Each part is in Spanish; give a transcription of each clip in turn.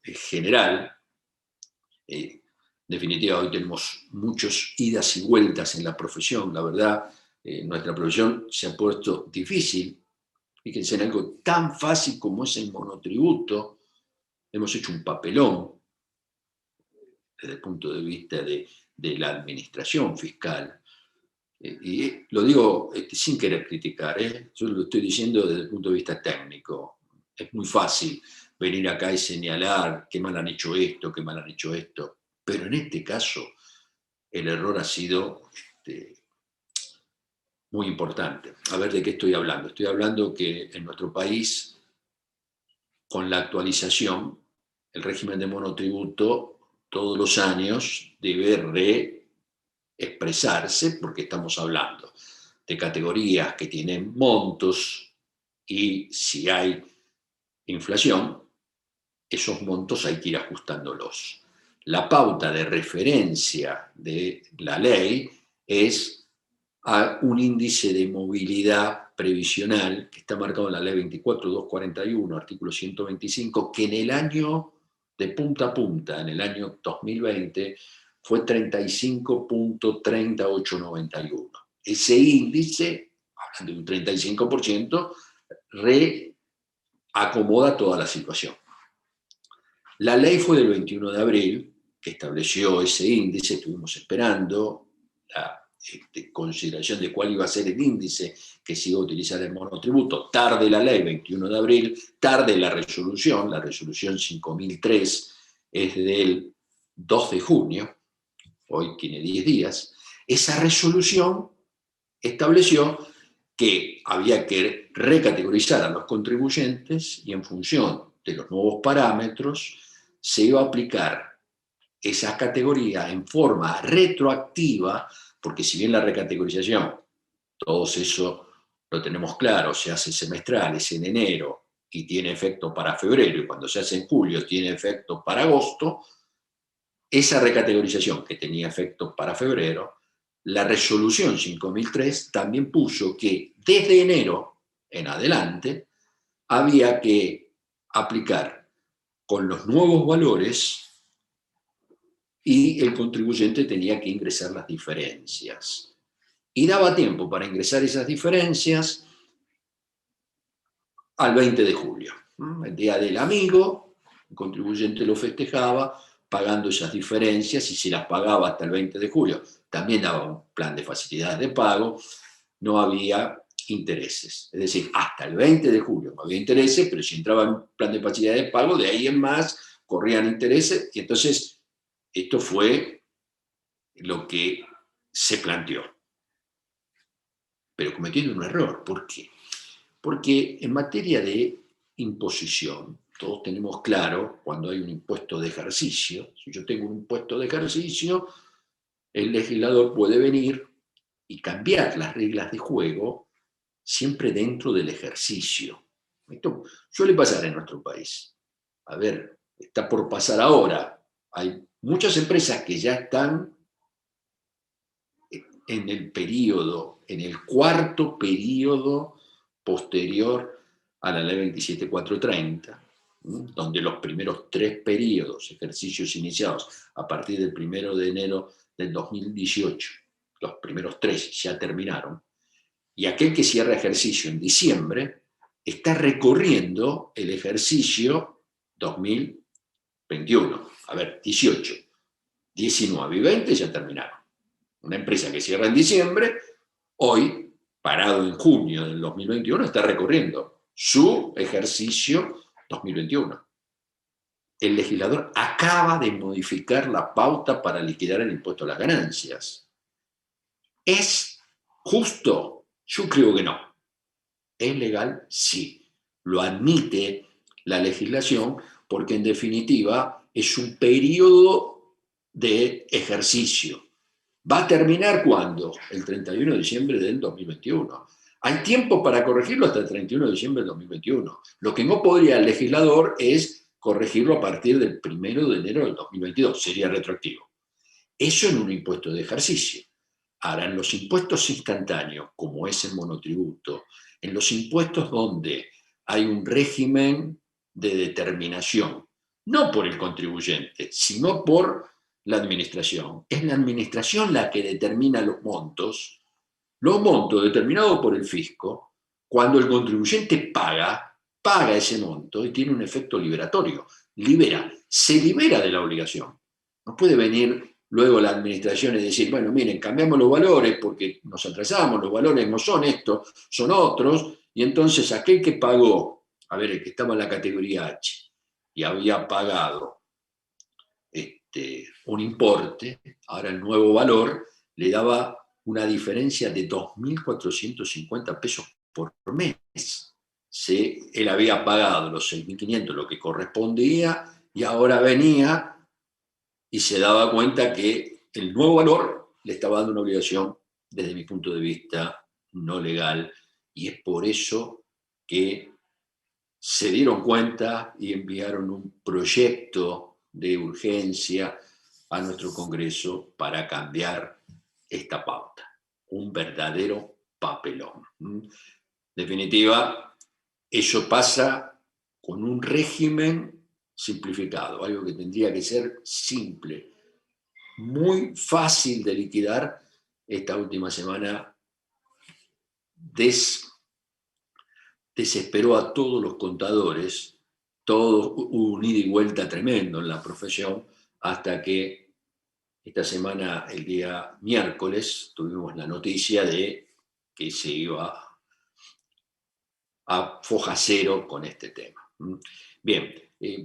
general. En definitiva, hoy tenemos muchas idas y vueltas en la profesión. La verdad, nuestra profesión se ha puesto difícil. Fíjense en algo tan fácil como es el monotributo. Hemos hecho un papelón desde el punto de vista de la administración fiscal. Y lo digo sin querer criticar, yo lo estoy diciendo desde el punto de vista técnico. Es muy fácil venir acá y señalar qué mal han hecho esto, qué mal han hecho esto, pero en este caso el error ha sido muy importante. A ver, ¿de qué estoy hablando? Estoy hablando que en nuestro país, con la actualización, el régimen de monotributo todos los años debe reexpresarse, porque estamos hablando de categorías que tienen montos y si hay inflación, esos montos hay que ir ajustándolos. La pauta de referencia de la ley es a un índice de movilidad previsional que está marcado en la ley 24.241, artículo 125, que en el año de punta a punta, en el año 2020, fue 35.30891. Ese índice, hablando de un 35%, reacomoda toda la situación. La ley fue del 21 de abril, que estableció ese índice, estuvimos esperando la consideración de cuál iba a ser el índice que se iba a utilizar el monotributo. Tarde la ley, 21 de abril, tarde la resolución 5003 es del 2 de junio, hoy tiene 10 días. Esa resolución estableció que había que recategorizar a los contribuyentes y en función de los nuevos parámetros se iba a aplicar esa categoría en forma retroactiva, porque si bien la recategorización, todo eso lo tenemos claro, se hace semestral, es en enero y tiene efecto para febrero, y cuando se hace en julio tiene efecto para agosto, esa recategorización que tenía efecto para febrero, la resolución 5003 también puso que desde enero en adelante había que aplicar con los nuevos valores y el contribuyente tenía que ingresar las diferencias. Y daba tiempo para ingresar esas diferencias al 20 de julio, el Día del Amigo. El contribuyente lo festejaba pagando esas diferencias y si las pagaba hasta el 20 de julio, también daba un plan de facilidades de pago, no había intereses. Es decir, hasta el 20 de julio no había intereses, pero si entraba en un plan de facilidades de pago, de ahí en más corrían intereses y entonces esto fue lo que se planteó. Pero cometiendo un error. ¿Por qué? Porque en materia de imposición, todos tenemos claro cuando hay un impuesto de ejercicio. Si yo tengo un impuesto de ejercicio, el legislador puede venir y cambiar las reglas de juego siempre dentro del ejercicio. Esto suele pasar en nuestro país. A ver, está por pasar ahora. Hay muchas empresas que ya están en el periodo, en el cuarto periodo posterior a la ley 27430, donde los primeros 3 periodos, ejercicios iniciados a partir del 1 de enero del 2018, los primeros 3 ya terminaron, y aquel que cierra ejercicio en diciembre está recorriendo el ejercicio 2021. A ver, 18, 19 y 20 ya terminaron. Una empresa que cierra en diciembre, hoy, parado en junio del 2021, está recorriendo su ejercicio 2021. El legislador acaba de modificar la pauta para liquidar el impuesto a las ganancias. ¿Es justo? Yo creo que no. ¿Es legal? Sí. Lo admite la legislación porque en definitiva es un periodo de ejercicio. ¿Va a terminar cuándo? El 31 de diciembre del 2021. Hay tiempo para corregirlo hasta el 31 de diciembre del 2021. Lo que no podría el legislador es corregirlo a partir del 1 de enero del 2022. Sería retroactivo. Eso en un impuesto de ejercicio. Ahora, en los impuestos instantáneos, como es el monotributo, en los impuestos donde hay un régimen de determinación no por el contribuyente, sino por la administración. Es la administración la que determina los montos determinados por el fisco. Cuando el contribuyente paga ese monto y tiene un efecto liberatorio. Se libera de la obligación. No puede venir luego la administración y decir, bueno, miren, cambiamos los valores porque nos atrasamos, los valores no son estos, son otros, y entonces aquel que pagó, a ver, el que estaba en la categoría H y había pagado un importe, ahora el nuevo valor le daba una diferencia de 2.450 pesos por mes. Él había pagado los 6.500, lo que correspondía, y ahora venía y se daba cuenta que el nuevo valor le estaba dando una obligación, desde mi punto de vista, no legal, y es por eso que se dieron cuenta y enviaron un proyecto de urgencia a nuestro Congreso para cambiar esta pauta. Un verdadero papelón. En definitiva, eso pasa con un régimen simplificado, algo que tendría que ser simple, muy fácil de liquidar. Esta última semana desesperó a todos los contadores, todo un ida y vuelta tremendo en la profesión, hasta que esta semana, el día miércoles, tuvimos la noticia de que se iba a foja cero con este tema. Bien,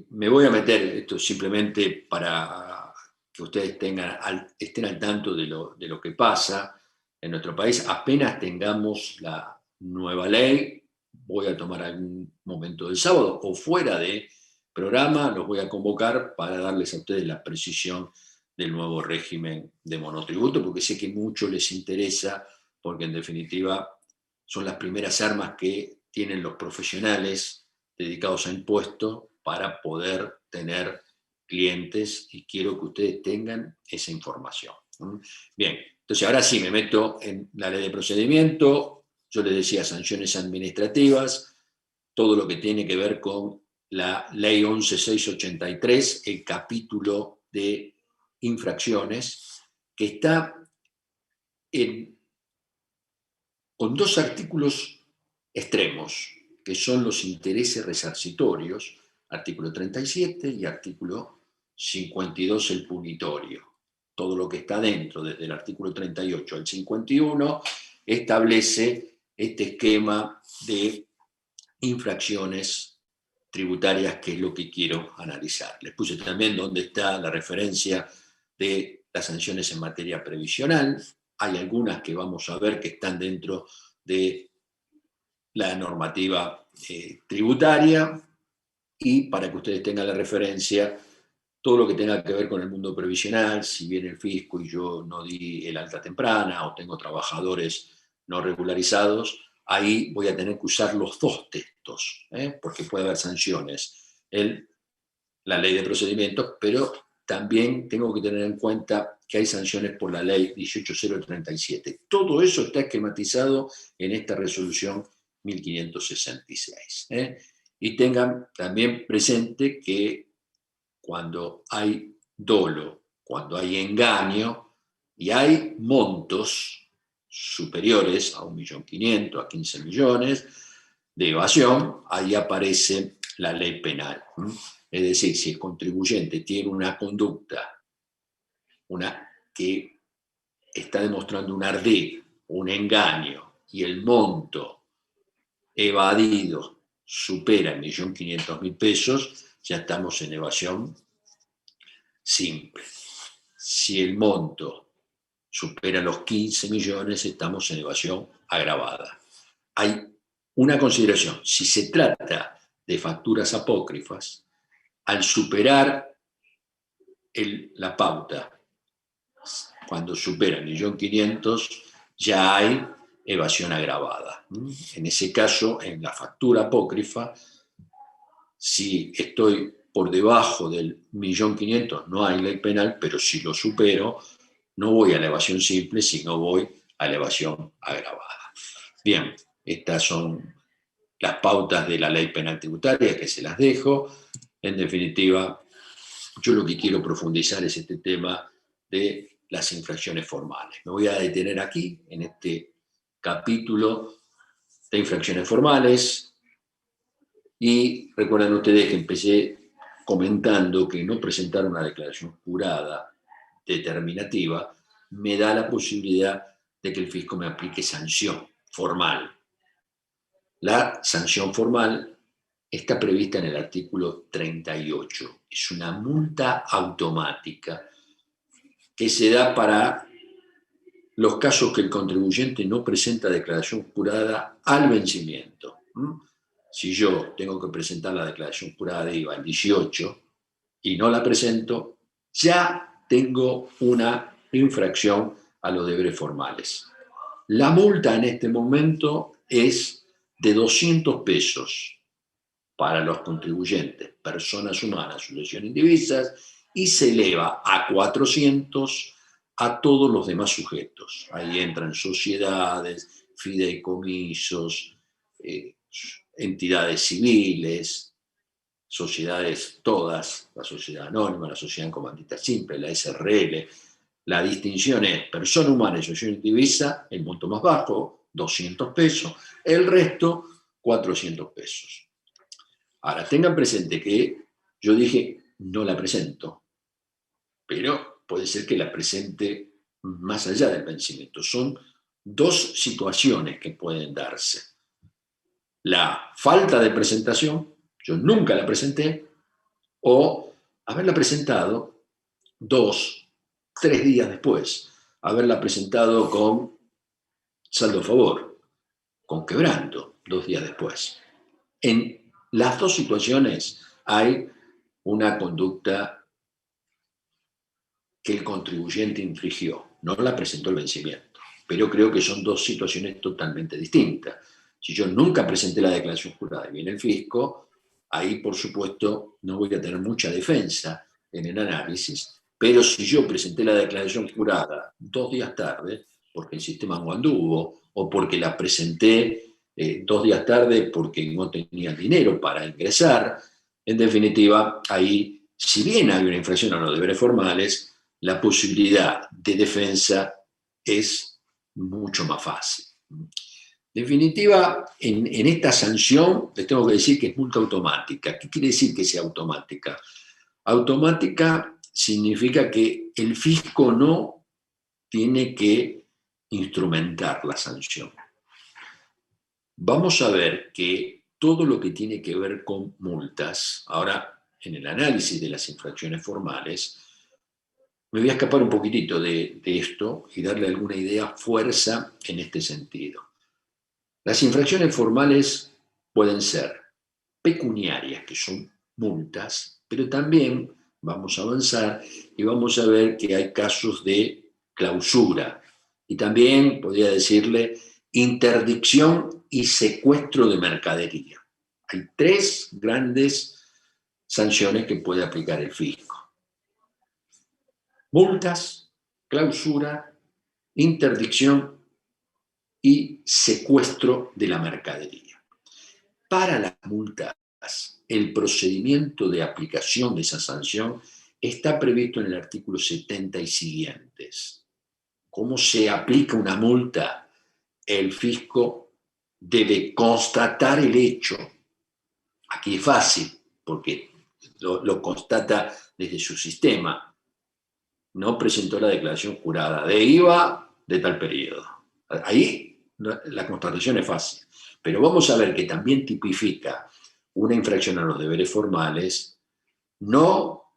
me voy a meter, esto simplemente para que ustedes estén al tanto de lo que pasa en nuestro país. Apenas tengamos la nueva ley, voy a tomar algún momento del sábado o fuera de programa, los voy a convocar para darles a ustedes la precisión del nuevo régimen de monotributo, porque sé que mucho les interesa, porque en definitiva son las primeras armas que tienen los profesionales dedicados a impuestos para poder tener clientes, y quiero que ustedes tengan esa información. Bien, entonces ahora sí me meto en la ley de procedimiento. Yo les decía sanciones administrativas, todo lo que tiene que ver con la ley 11.683, el capítulo de infracciones, que está con dos artículos extremos, que son los intereses resarcitorios, artículo 37 y artículo 52, el punitorio. Todo lo que está dentro, desde el artículo 38 al 51, establece este esquema de infracciones tributarias, que es lo que quiero analizar. Les puse también dónde está la referencia de las sanciones en materia previsional. Hay algunas que vamos a ver que están dentro de la normativa tributaria, y para que ustedes tengan la referencia, todo lo que tenga que ver con el mundo previsional, si viene el fisco y yo no di el alta temprana o tengo trabajadores no regularizados, ahí voy a tener que usar los dos textos, porque puede haber sanciones en la ley de procedimientos, pero también tengo que tener en cuenta que hay sanciones por la ley 18.037. Todo eso está esquematizado en esta resolución 1566. Y tengan también presente que cuando hay dolo, cuando hay engaño y hay montos superiores a 1.500.000, a 15 millones de evasión, ahí aparece la ley penal. Es decir, si el contribuyente tiene una conducta que está demostrando un ardid, un engaño, y el monto evadido supera 1.500.000 pesos, ya estamos en evasión simple. Si el monto supera los 15 millones, estamos en evasión agravada. Hay una consideración: si se trata de facturas apócrifas, al superar la pauta, cuando supera 1.500.000, ya hay evasión agravada. En ese caso, en la factura apócrifa, si estoy por debajo del 1.500.000, no hay ley penal, pero si lo supero, no voy a la evasión simple, sino voy a la evasión agravada. Bien, estas son las pautas de la ley penal tributaria, que se las dejo. En definitiva, yo lo que quiero profundizar es este tema de las infracciones formales. Me voy a detener aquí, en este capítulo de infracciones formales, y recuerden ustedes que empecé comentando que no presentar una declaración jurada determinativa me da la posibilidad de que el fisco me aplique sanción formal. La sanción formal está prevista en el artículo 38. Es una multa automática que se da para los casos que el contribuyente no presenta declaración jurada al vencimiento. Si yo tengo que presentar la declaración jurada de IVA el 18 y no la presento, ya tengo una infracción a los deberes formales. La multa en este momento es de 200 pesos para los contribuyentes, personas humanas, sucesión indivisas, y se eleva a 400 a todos los demás sujetos. Ahí entran sociedades, fideicomisos, entidades civiles, sociedades todas, la sociedad anónima, la sociedad en comandita simple, la SRL. La distinción es persona humana y sucesión indivisa, el monto más bajo, 200 pesos, el resto, 400 pesos. Ahora, tengan presente que yo dije, no la presento, pero puede ser que la presente más allá del vencimiento. Son dos situaciones que pueden darse. La falta de presentación, yo nunca la presenté, o haberla presentado 2, 3 días después, haberla presentado con saldo a favor, con quebranto 2 días después. En las dos situaciones hay una conducta que el contribuyente infringió, no la presentó el vencimiento, pero creo que son dos situaciones totalmente distintas. Si yo nunca presenté la declaración jurada y viene el fisco, ahí por supuesto no voy a tener mucha defensa en el análisis, pero si yo presenté la declaración jurada 2 días tarde, porque el sistema no anduvo, o porque la presenté 2 días tarde porque no tenía dinero para ingresar, en definitiva, ahí, si bien hay una infracción a los deberes formales, la posibilidad de defensa es mucho más fácil. En definitiva, en esta sanción les tengo que decir que es multa automática. ¿Qué quiere decir que sea automática? Automática significa que el fisco no tiene que instrumentar la sanción. Vamos a ver que todo lo que tiene que ver con multas, ahora en el análisis de las infracciones formales, me voy a escapar un poquitito de esto y darle alguna idea, fuerza en este sentido. Las infracciones formales pueden ser pecuniarias, que son multas, pero también vamos a avanzar y vamos a ver que hay casos de clausura y también, podría decirle, interdicción y secuestro de mercadería. Hay 3 grandes sanciones que puede aplicar el fisco: multas, clausura, interdicción y secuestro de la mercadería. Para las multas, el procedimiento de aplicación de esa sanción está previsto en el artículo 70 y siguientes. ¿Cómo se aplica una multa? El fisco debe constatar el hecho. Aquí es fácil, porque lo constata desde su sistema. No presentó la declaración jurada de IVA de tal periodo. Ahí la constatación es fácil. Pero vamos a ver que también tipifica una infracción a los deberes formales no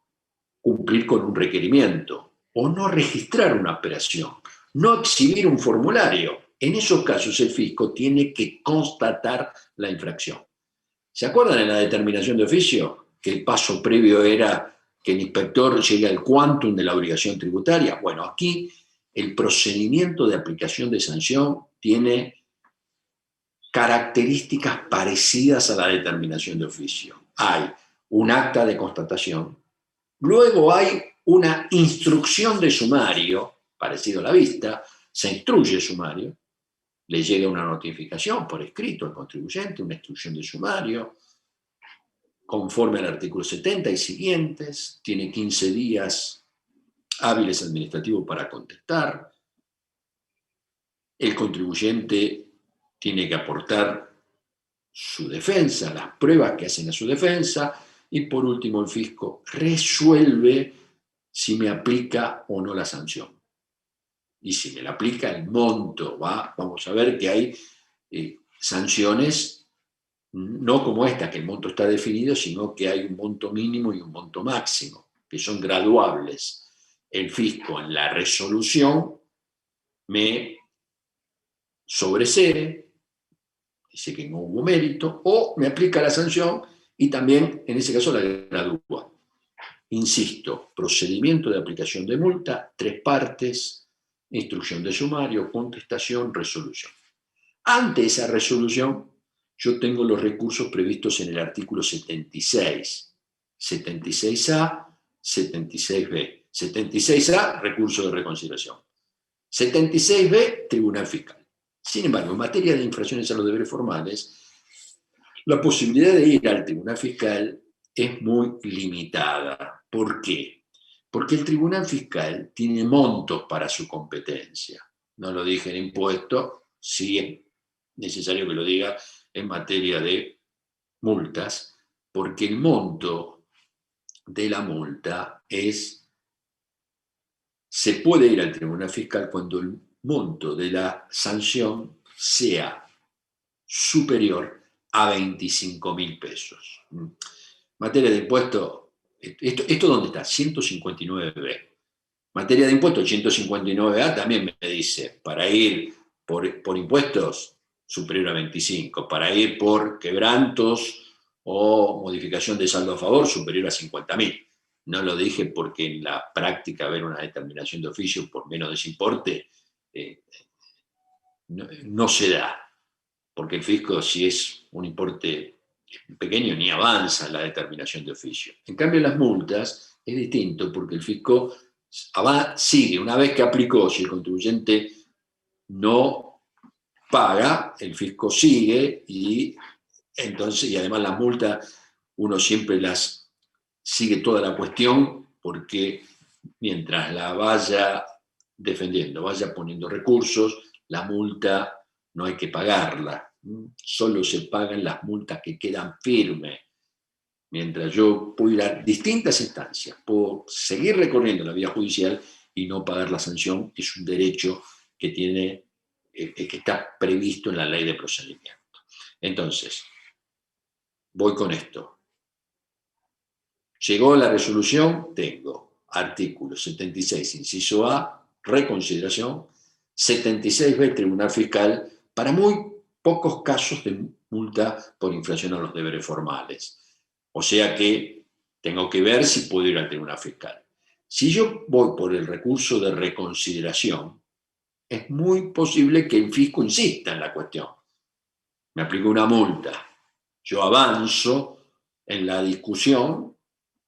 cumplir con un requerimiento o no registrar una operación, no exhibir un formulario. En esos casos el fisco tiene que constatar la infracción. ¿Se acuerdan en la determinación de oficio que el paso previo era que el inspector llegue al quantum de la obligación tributaria? Bueno, aquí el procedimiento de aplicación de sanción tiene características parecidas a la determinación de oficio. Hay un acta de constatación, luego hay una instrucción de sumario, parecido a la vista, se instruye el sumario, le llega una notificación por escrito al contribuyente, una instrucción de sumario, conforme al artículo 70 y siguientes, tiene 15 días hábiles administrativos para contestar, el contribuyente tiene que aportar su defensa, las pruebas que hacen a su defensa, y por último el fisco resuelve si me aplica o no la sanción. Y si me la aplica el monto, vamos a ver que hay sanciones, no como esta, que el monto está definido, sino que hay un monto mínimo y un monto máximo, que son graduables. El fisco en la resolución me sobresee, dice que no hubo mérito, o me aplica la sanción y también, en ese caso, la gradúa. Insisto, procedimiento de aplicación de multa, 3 partes, instrucción de sumario, contestación, resolución. Ante esa resolución, yo tengo los recursos previstos en el artículo 76, 76A, 76B. 76A, recurso de reconsideración. 76B, tribunal fiscal. Sin embargo, en materia de infracciones a los deberes formales, la posibilidad de ir al tribunal fiscal es muy limitada. ¿Por qué? Porque el tribunal fiscal tiene montos para su competencia. No lo dije en impuestos, sí es necesario que lo diga en materia de multas, porque el monto de la multa se puede ir al tribunal fiscal cuando el monto de la sanción sea superior a 25.000 pesos. Materia de impuestos, ¿esto dónde está? 159B. Materia de impuestos, 159A también me dice, para ir por impuestos superior a 25, para ir por quebrantos o modificación de saldo a favor superior a 50.000. No lo dije porque en la práctica ver una determinación de oficio por menos de ese importe no se da, porque el fisco, si es un importe pequeño, ni avanza en la determinación de oficio. En cambio, las multas es distinto porque el fisco sigue, una vez que aplicó, si el contribuyente no paga, el fisco sigue y además las multas uno siempre las sigue toda la cuestión porque mientras la vaya defendiendo, vaya poniendo recursos, la multa no hay que pagarla. Solo se pagan las multas que quedan firmes. Mientras yo puedo ir a distintas instancias, puedo seguir recorriendo la vía judicial y no pagar la sanción, es un derecho que que está previsto en la ley de procedimiento. Entonces, voy con esto. Llegó la resolución, tengo artículo 76, inciso A, reconsideración, 76B, tribunal fiscal, para muy pocos casos de multa por infracción a los deberes formales. O sea que tengo que ver si puedo ir al tribunal fiscal. Si yo voy por el recurso de reconsideración, es muy posible que el fisco insista en la cuestión. Me aplica una multa, yo avanzo en la discusión,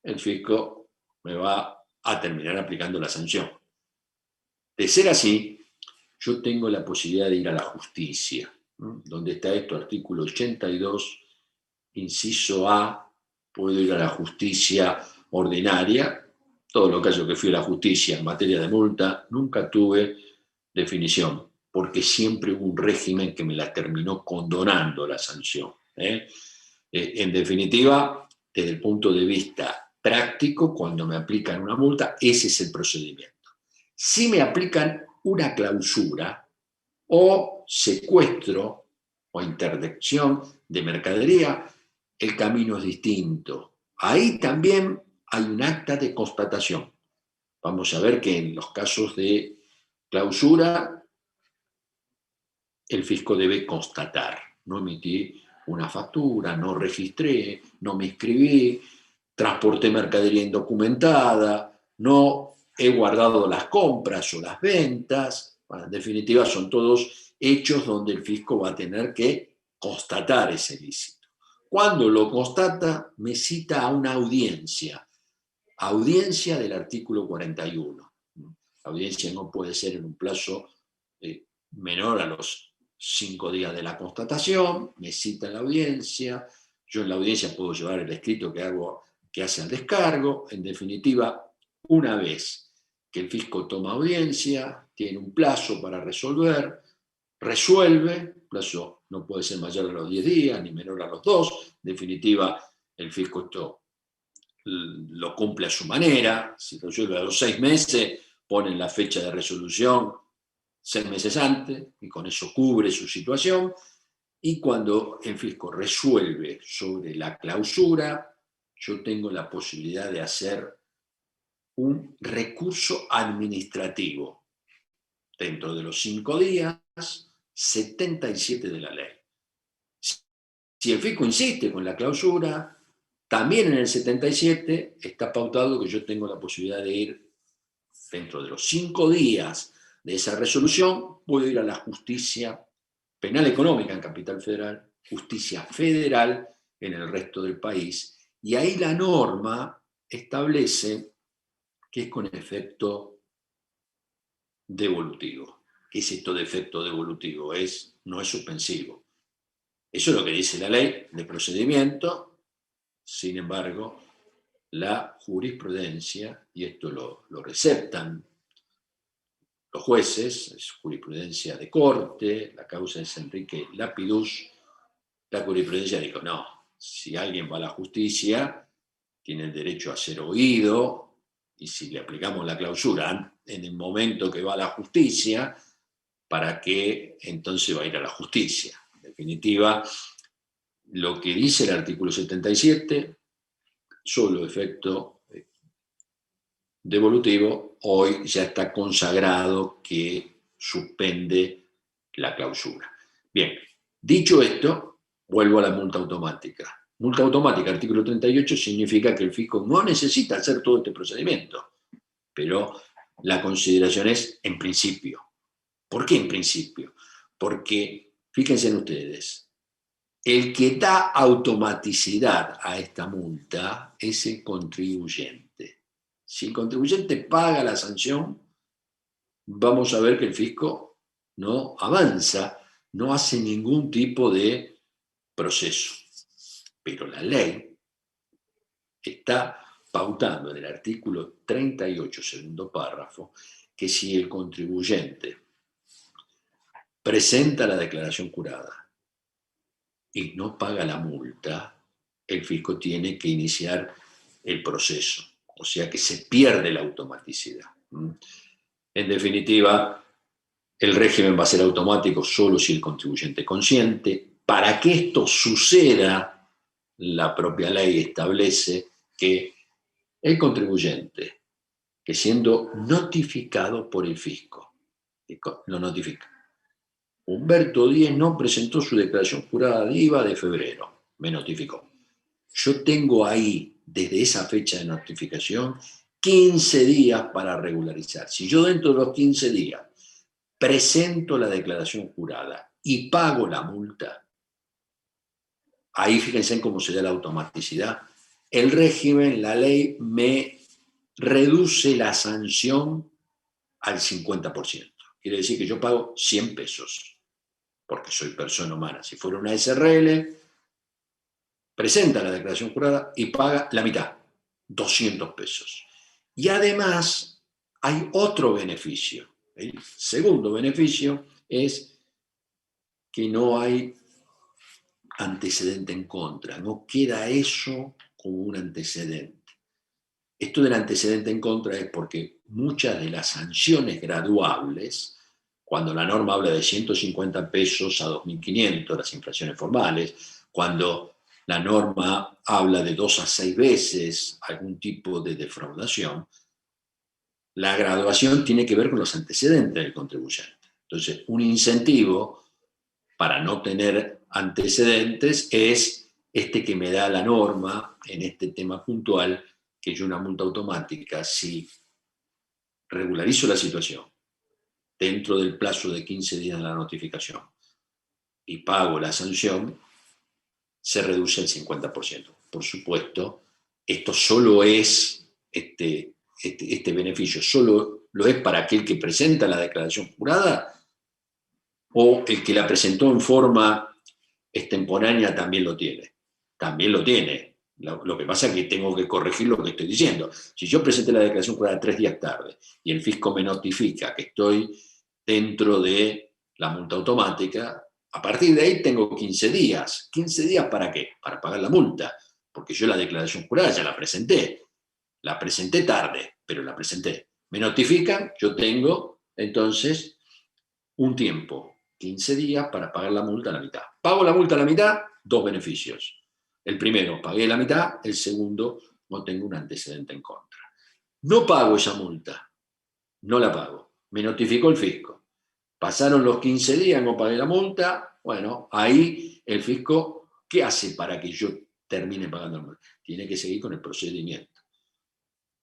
el fisco me va a terminar aplicando la sanción. De ser así, yo tengo la posibilidad de ir a la justicia. ¿Dónde está esto? Artículo 82, inciso A, puedo ir a la justicia ordinaria. Todos los casos que fui a la justicia en materia de multa, nunca tuve definición, porque siempre hubo un régimen que me la terminó condonando la sanción. En definitiva, desde el punto de vista práctico, cuando me aplican una multa, ese es el procedimiento. Si me aplican una clausura o secuestro o interdicción de mercadería, el camino es distinto. Ahí también hay un acta de constatación. Vamos a ver que en los casos de clausura, el fisco debe constatar. No emití una factura, no registré, no me inscribí, transporté mercadería indocumentada, no he guardado las compras o las ventas. Bueno, en definitiva, son todos hechos donde el fisco va a tener que constatar ese ilícito. Cuando lo constata, me cita a una audiencia del artículo 41. La audiencia no puede ser en un plazo menor a los 5 días de la constatación, me cita en la audiencia, yo en la audiencia puedo llevar el escrito que hace al descargo. En definitiva, una vez que el fisco toma audiencia, tiene un plazo para resolver, resuelve, el plazo no puede ser mayor a los 10 días, ni menor a los 2, en definitiva, el fisco esto lo cumple a su manera, si resuelve a los 6 meses, ponen la fecha de resolución 6 meses antes, y con eso cubre su situación, y cuando el fisco resuelve sobre la clausura, yo tengo la posibilidad de hacer un recurso administrativo dentro de los 5 días, 77 de la ley. Si el fisco insiste con la clausura, también en el 77 está pautado que yo tengo la posibilidad de ir dentro de los 5 días de esa resolución, puedo ir a la justicia penal económica en Capital Federal, justicia federal en el resto del país, y ahí la norma establece que es con efecto devolutivo. ¿Qué es esto de efecto devolutivo? No es suspensivo. Eso es lo que dice la ley de procedimiento. Sin embargo, la jurisprudencia, y esto lo receptan los jueces, es jurisprudencia de corte, la causa es Enrique Lapidus, la jurisprudencia dijo, no, si alguien va a la justicia, tiene el derecho a ser oído, y si le aplicamos la clausura en el momento que va a la justicia, ¿para qué entonces va a ir a la justicia? En definitiva, lo que dice el artículo 77, solo efecto devolutivo, hoy ya está consagrado que suspende la clausura. Bien, dicho esto, vuelvo a la multa automática. Multa automática, artículo 38, significa que el fisco no necesita hacer todo este procedimiento, pero la consideración es en principio. ¿Por qué en principio? Porque, fíjense en ustedes, el que da automaticidad a esta multa es el contribuyente. Si el contribuyente paga la sanción, vamos a ver que el fisco no avanza, no hace ningún tipo de proceso. Pero la ley está pautando en el artículo 38, segundo párrafo, que si el contribuyente presenta la declaración jurada y no paga la multa, el fisco tiene que iniciar el proceso. O sea que se pierde la automaticidad. En definitiva, el régimen va a ser automático solo si el contribuyente es consciente. Para que esto suceda, la propia ley establece que el contribuyente, que siendo notificado por el fisco, lo notifica. Humberto Díez no presentó su declaración jurada de IVA de febrero, me notificó. Yo tengo ahí, desde esa fecha de notificación, 15 días para regularizar. Si yo dentro de los 15 días presento la declaración jurada y pago la multa, ahí fíjense en cómo se da la automaticidad. El régimen, la ley, me reduce la sanción al 50%. Quiere decir que yo pago 100 pesos, porque soy persona humana. Si fuera una SRL, presenta la declaración jurada y paga la mitad, 200 pesos. Y además hay otro beneficio. El segundo beneficio es que no hay antecedente en contra, no queda eso como un antecedente. Esto del antecedente en contra es porque muchas de las sanciones graduables, cuando la norma habla de 150 pesos a 2.500, las infracciones formales, cuando la norma habla de 2 a 6 veces algún tipo de defraudación, la graduación tiene que ver con los antecedentes del contribuyente. Entonces, un incentivo para no tener antecedentes es este que me da la norma en este tema puntual, que yo una multa automática, si regularizo la situación dentro del plazo de 15 días de la notificación y pago la sanción, se reduce el 50%. Por supuesto, esto solo es, este beneficio solo lo es para aquel que presenta la declaración jurada, o el que la presentó en forma extemporánea también lo tiene. también lo tiene. Lo que pasa es que tengo que corregir lo que estoy diciendo. Si yo presenté la declaración jurada 3 días tarde y el fisco me notifica que estoy dentro de la multa automática, a partir de ahí tengo 15 días. ¿15 días para qué? Para pagar la multa, porque yo la declaración jurada ya la presenté. La presenté tarde, pero la presenté. Me notifican, yo tengo entonces un tiempo, 15 días para pagar la multa a la mitad. Pago la multa a la mitad, dos beneficios. El primero, pagué la mitad, el segundo, no tengo un antecedente en contra. No pago esa multa, no la pago. Me notificó el fisco. Pasaron los 15 días, no pagué la multa, bueno, ahí el fisco, ¿qué hace para que yo termine pagando la multa? Tiene que seguir con el procedimiento.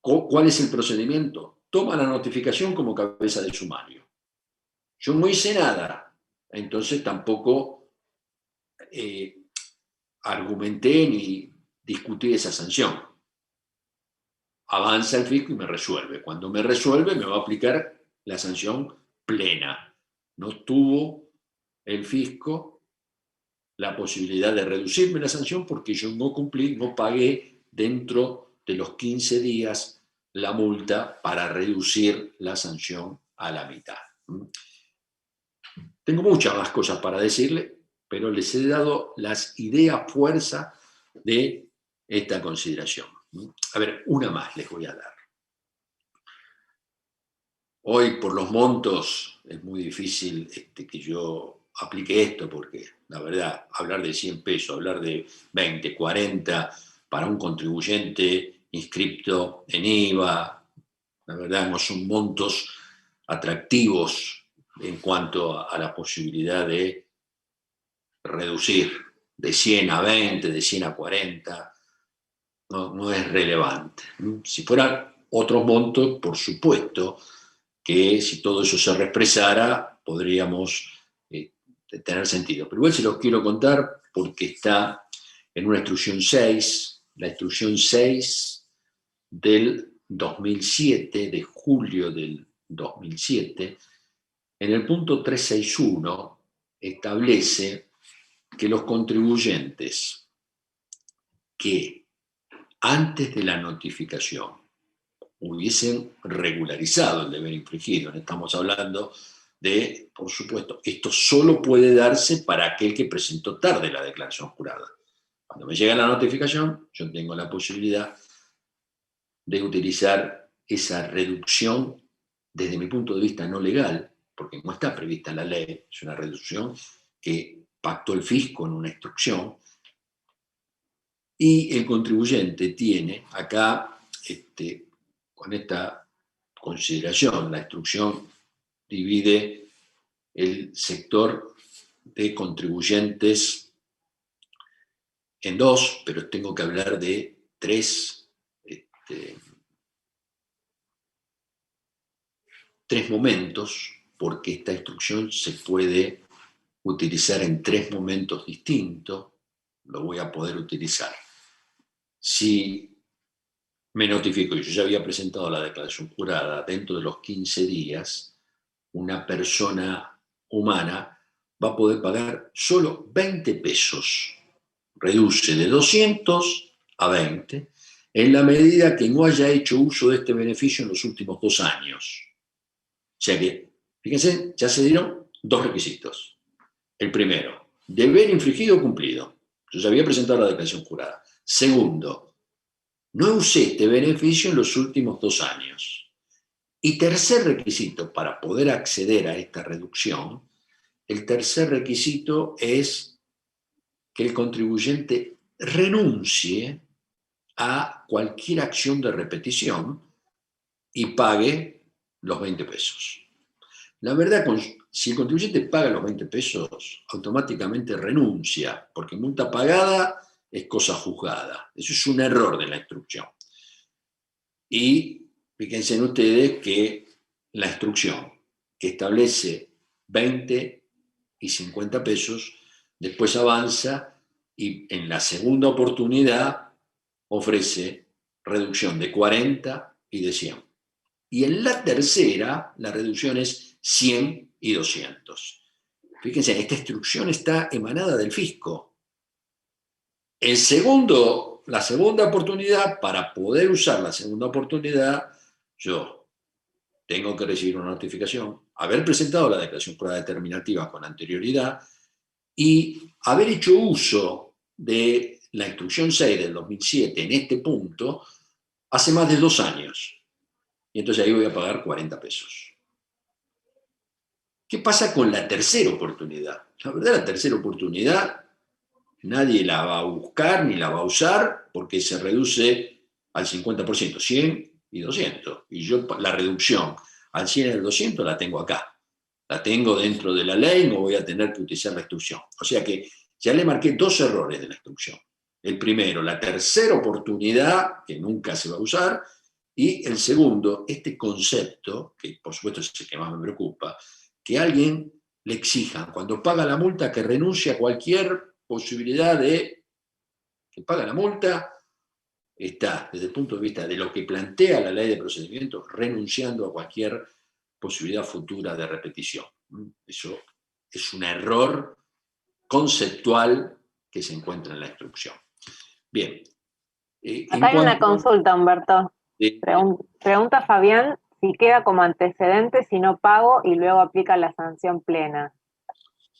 ¿Cuál es el procedimiento? Toma la notificación como cabeza de sumario. Yo no hice nada, entonces tampoco argumenté ni discutí esa sanción. Avanza el fisco y me resuelve. Cuando me resuelve me va a aplicar la sanción plena. No tuvo el fisco la posibilidad de reducirme la sanción porque yo no cumplí, no pagué dentro de los 15 días la multa para reducir la sanción a la mitad. Tengo muchas más cosas para decirle, pero les he dado las ideas fuerza de esta consideración. A ver, una más les voy a dar. Hoy, por los montos, es muy difícil que yo aplique esto, porque la verdad, hablar de 100 pesos, hablar de 20, 40 para un contribuyente inscripto en IVA, la verdad no son montos atractivos en cuanto a la posibilidad de reducir de 100 a 20, de 100 a 40, no es relevante. Si fueran otros montos, por supuesto, que si todo eso se reexpresara, podríamos tener sentido. Pero igual se los quiero contar porque está en una instrucción 6, la instrucción 6 del 2007, de julio del 2007, en el punto 361 establece que los contribuyentes que antes de la notificación hubiesen regularizado el deber infringido. No estamos hablando de, por supuesto, esto solo puede darse para aquel que presentó tarde la declaración jurada. Cuando me llega la notificación, yo tengo la posibilidad de utilizar esa reducción desde mi punto de vista no legal, porque no está prevista en la ley, es una reducción que pactó el fisco en una instrucción, y el contribuyente tiene acá, con esta consideración, la instrucción divide el sector de contribuyentes en dos, pero tengo que hablar de tres momentos, porque esta instrucción se puede utilizar en tres momentos distintos, lo voy a poder utilizar. Si me notifico y yo ya había presentado la declaración jurada dentro de los 15 días, una persona humana va a poder pagar solo 20 pesos. Reduce de 200 a 20 en la medida que no haya hecho uso de este beneficio en los últimos 2 años. O sea que, fíjense, ya se dieron dos requisitos. El primero, deber infringido o cumplido. Yo ya había presentado la declaración jurada. Segundo, no usé este beneficio en los últimos 2 años. Y tercer requisito para poder acceder a esta reducción, el tercer requisito es que el contribuyente renuncie a cualquier acción de repetición y pague los 20 pesos. La verdad, si el contribuyente paga los 20 pesos, automáticamente renuncia, porque multa pagada es cosa juzgada. Eso es un error de la instrucción. Y fíjense ustedes que la instrucción que establece 20 y 50 pesos, después avanza y en la segunda oportunidad ofrece reducción de 40 y de 100. Y en la tercera, la reducción es 100 y 200. Fíjense, esta instrucción está emanada del fisco. La segunda oportunidad, para poder usar la segunda oportunidad, yo tengo que recibir una notificación, haber presentado la declaración jurada determinativa con anterioridad y haber hecho uso de la instrucción 6 del 2007 en este punto hace más de 2 años. Y entonces ahí voy a pagar 40 pesos. ¿Qué pasa con la tercera oportunidad? La verdad, la tercera oportunidad nadie la va a buscar ni la va a usar porque se reduce al 50%, 100 y 200. Y yo la reducción al 100 y al 200 la tengo acá. La tengo dentro de la ley, no voy a tener que utilizar la instrucción. O sea que ya le marqué 2 errores de la instrucción. El primero, la tercera oportunidad, que nunca se va a usar, y el segundo, este concepto, que por supuesto es el que más me preocupa, que alguien le exija cuando paga la multa que renuncie a cualquier posibilidad de que paga la multa, está desde el punto de vista de lo que plantea la ley de procedimiento renunciando a cualquier posibilidad futura de repetición. Eso es un error conceptual que se encuentra en la instrucción. Bien. Acá En hay una cuanto consulta, Humberto. Pregunta Fabián si queda como antecedente si no pago y luego aplica la sanción plena.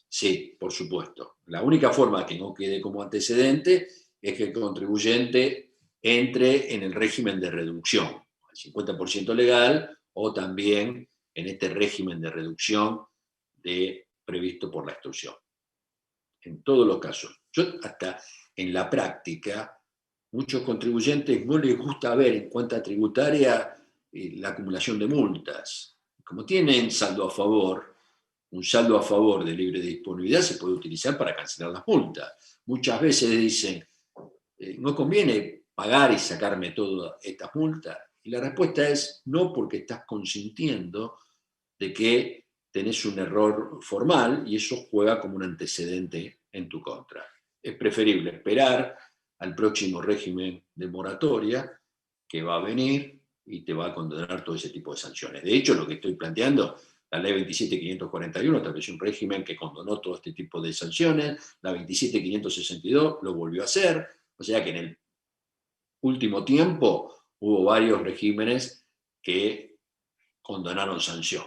Sí, por supuesto. La única forma que no quede como antecedente es que el contribuyente entre en el régimen de reducción, el 50% legal o también en este régimen de reducción previsto por la extorsión. En todos los casos. Yo hasta en la práctica, muchos contribuyentes no les gusta ver en cuenta tributaria la acumulación de multas. Como tienen saldo a favor, un saldo a favor de libre disponibilidad se puede utilizar para cancelar las multas. Muchas veces dicen, no conviene pagar y sacarme todas estas multas. Y la respuesta es no, porque estás consintiendo de que tenés un error formal y eso juega como un antecedente en tu contra. Es preferible esperar al próximo régimen de moratoria que va a venir y te va a condenar todo ese tipo de sanciones. De hecho, lo que estoy planteando, la ley 27.541 estableció un régimen que condonó todo este tipo de sanciones, la 27.562 lo volvió a hacer, o sea que en el último tiempo hubo varios regímenes que condonaron sanción.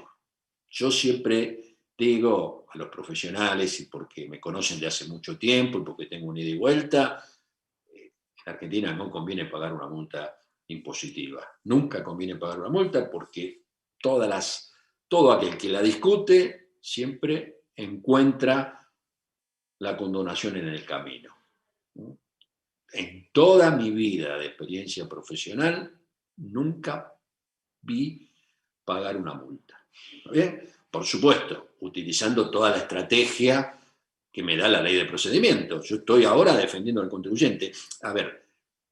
Yo siempre digo a los profesionales, y porque me conocen de hace mucho tiempo y porque tengo un ida y vuelta, en Argentina no conviene pagar una multa impositiva. Nunca conviene pagar una multa porque todo aquel que la discute siempre encuentra la condonación en el camino. En toda mi vida de experiencia profesional, nunca vi pagar una multa. ¿Está bien? Por supuesto, utilizando toda la estrategia que me da la ley de procedimiento. Yo estoy ahora defendiendo al contribuyente. A ver,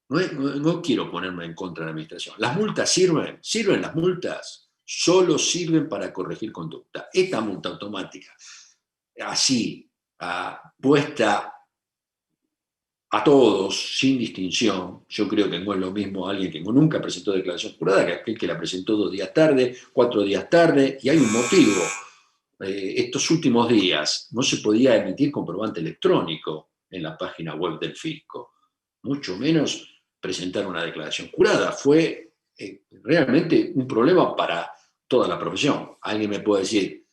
no quiero ponerme en contra de la administración. ¿Las multas sirven las multas? Solo sirven para corregir conducta. Esta multa automática, así, puesta a todos, sin distinción, yo creo que no es lo mismo alguien que nunca presentó declaración jurada que aquel que la presentó 2 días tarde, 4 días tarde, y hay un motivo. Estos últimos días no se podía emitir comprobante electrónico en la página web del fisco, mucho menos presentar una declaración jurada. Fue realmente un problema para toda la profesión. Alguien me puede decir,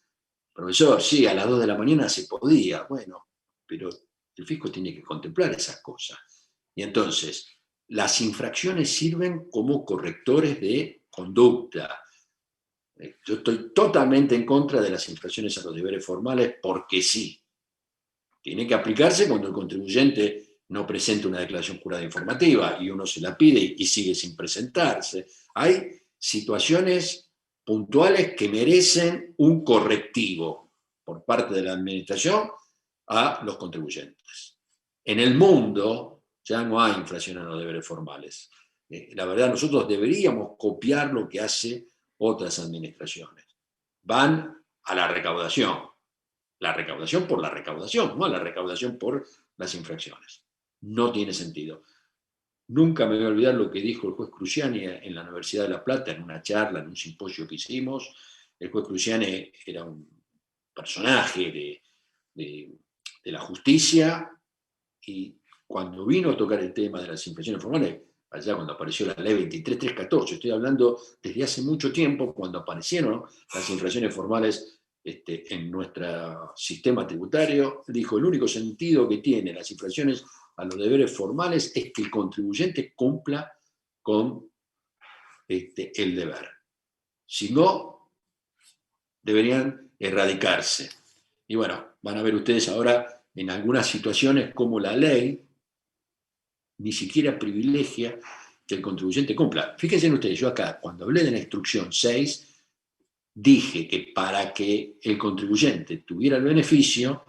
profesor, sí, a las 2 de la mañana se podía. Bueno, pero el fisco tiene que contemplar esas cosas. Y entonces, las infracciones sirven como correctores de conducta. Yo estoy totalmente en contra de las infracciones a los deberes formales porque sí. Tiene que aplicarse cuando el contribuyente no presenta una declaración jurada informativa y uno se la pide y sigue sin presentarse. Hay situaciones puntuales que merecen un correctivo por parte de la administración a los contribuyentes. En el mundo ya no hay infracción a los deberes formales. La verdad, nosotros deberíamos copiar lo que hace otras administraciones. Van a la recaudación por la recaudación, no la recaudación por las infracciones. No tiene sentido. Nunca me voy a olvidar lo que dijo el juez Cruciani en la Universidad de La Plata, en una charla, en un simposio que hicimos. El juez Cruciani era un personaje de la justicia y cuando vino a tocar el tema de las infracciones formales, allá cuando apareció la ley 23.314, estoy hablando desde hace mucho tiempo, cuando aparecieron las infracciones formales en nuestro sistema tributario, dijo, el único sentido que tienen las infracciones a los deberes formales es que el contribuyente cumpla con el deber. Si no, deberían erradicarse. Y bueno, van a ver ustedes ahora en algunas situaciones como la ley ni siquiera privilegia que el contribuyente cumpla. Fíjense ustedes, yo acá, cuando hablé de la instrucción 6, dije que para que el contribuyente tuviera el beneficio,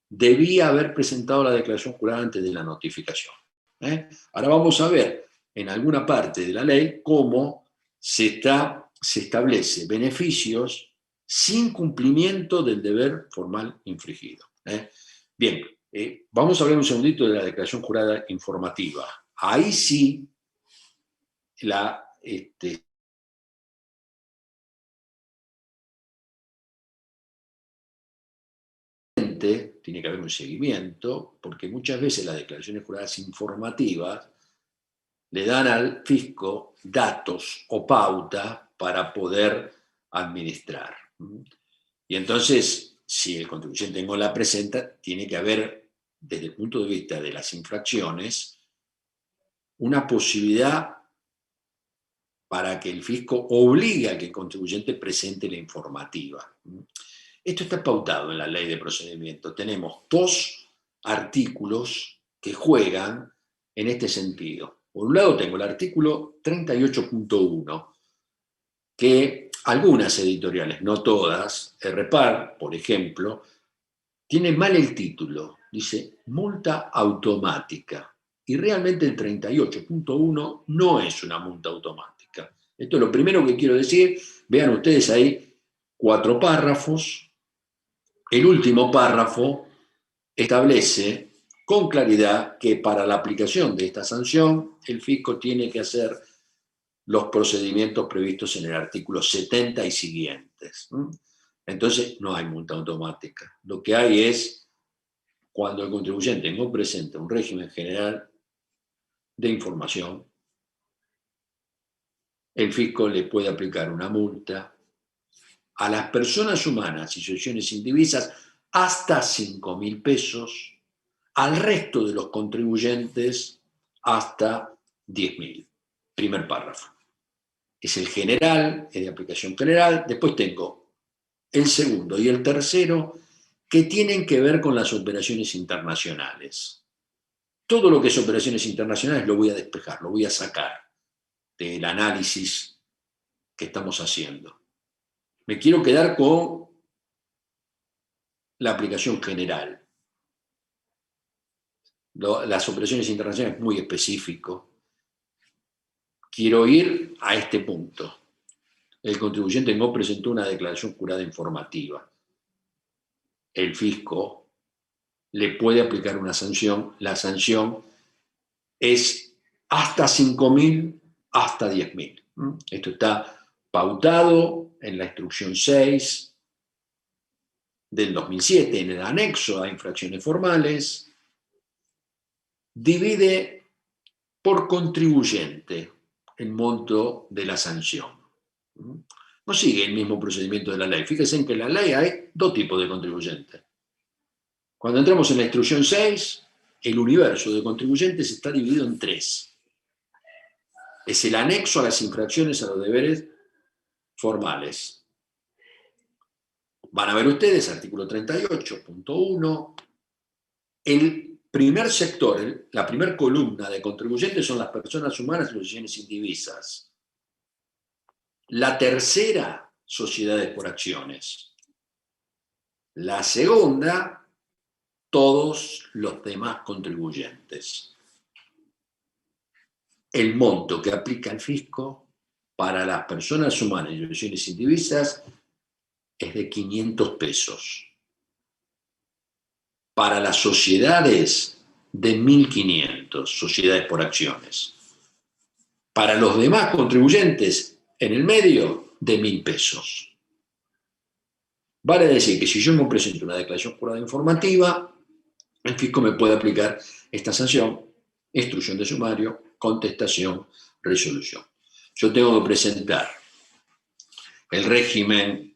debía haber presentado la declaración jurada antes de la notificación. Ahora vamos a ver en alguna parte de la ley cómo se establece beneficios sin cumplimiento del deber formal infringido. Bien, vamos a hablar un segundito de la declaración jurada informativa. Ahí sí, tiene que haber un seguimiento, porque muchas veces las declaraciones juradas informativas le dan al fisco datos o pauta para poder administrar. Y entonces, si el contribuyente no la presenta, tiene que haber, desde el punto de vista de las infracciones, una posibilidad para que el fisco obligue a que el contribuyente presente la informativa. Esto está pautado en la ley de procedimiento. Tenemos 2 artículos que juegan en este sentido. Por un lado tengo el artículo 38.1, que algunas editoriales, no todas, Repar, por ejemplo, tiene mal el título. Dice multa automática. Y realmente el 38.1 no es una multa automática. Esto es lo primero que quiero decir. Vean ustedes ahí 4 párrafos. El último párrafo establece con claridad que para la aplicación de esta sanción, el fisco tiene que hacer los procedimientos previstos en el artículo 70 y siguientes. Entonces, no hay multa automática. Lo que hay es cuando el contribuyente no presenta un régimen general de información, el fisco le puede aplicar una multa a las personas humanas y asociaciones indivisas hasta 5.000 pesos, al resto de los contribuyentes hasta 10.000. Primer párrafo. Es el general, es de aplicación general. Después tengo el segundo y el tercero, que tienen que ver con las operaciones internacionales. Todo lo que es operaciones internacionales lo voy a despejar, lo voy a sacar del análisis que estamos haciendo. Me quiero quedar con la aplicación general. Las operaciones internacionales es muy específico. Quiero ir a este punto. El contribuyente no presentó una declaración jurada informativa. El fisco le puede aplicar una sanción. La sanción es hasta 5.000, hasta 10.000. Esto está pautado en la instrucción 6 del 2007, en el anexo a infracciones formales. Divide por contribuyente el monto de la sanción. No sigue el mismo procedimiento de la ley. Fíjense en que en la ley hay 2 tipos de contribuyentes. Cuando entramos en la instrucción 6, el universo de contribuyentes está dividido en 3. Es el anexo a las infracciones a los deberes formales. Van a ver ustedes, artículo 38.1, el primer sector, la primera columna de contribuyentes son las personas humanas y asociaciones indivisas. La tercera, sociedades por acciones. La segunda, todos los demás contribuyentes. El monto que aplica el fisco para las personas humanas y asociaciones indivisas es de 500 pesos. Para las sociedades, de 1.500, sociedades por acciones. Para los demás contribuyentes, en el medio, de 1.000 pesos. Vale decir que si yo no presento una declaración jurada informativa, el fisco me puede aplicar esta sanción, instrucción de sumario, contestación, resolución. Yo tengo que presentar el régimen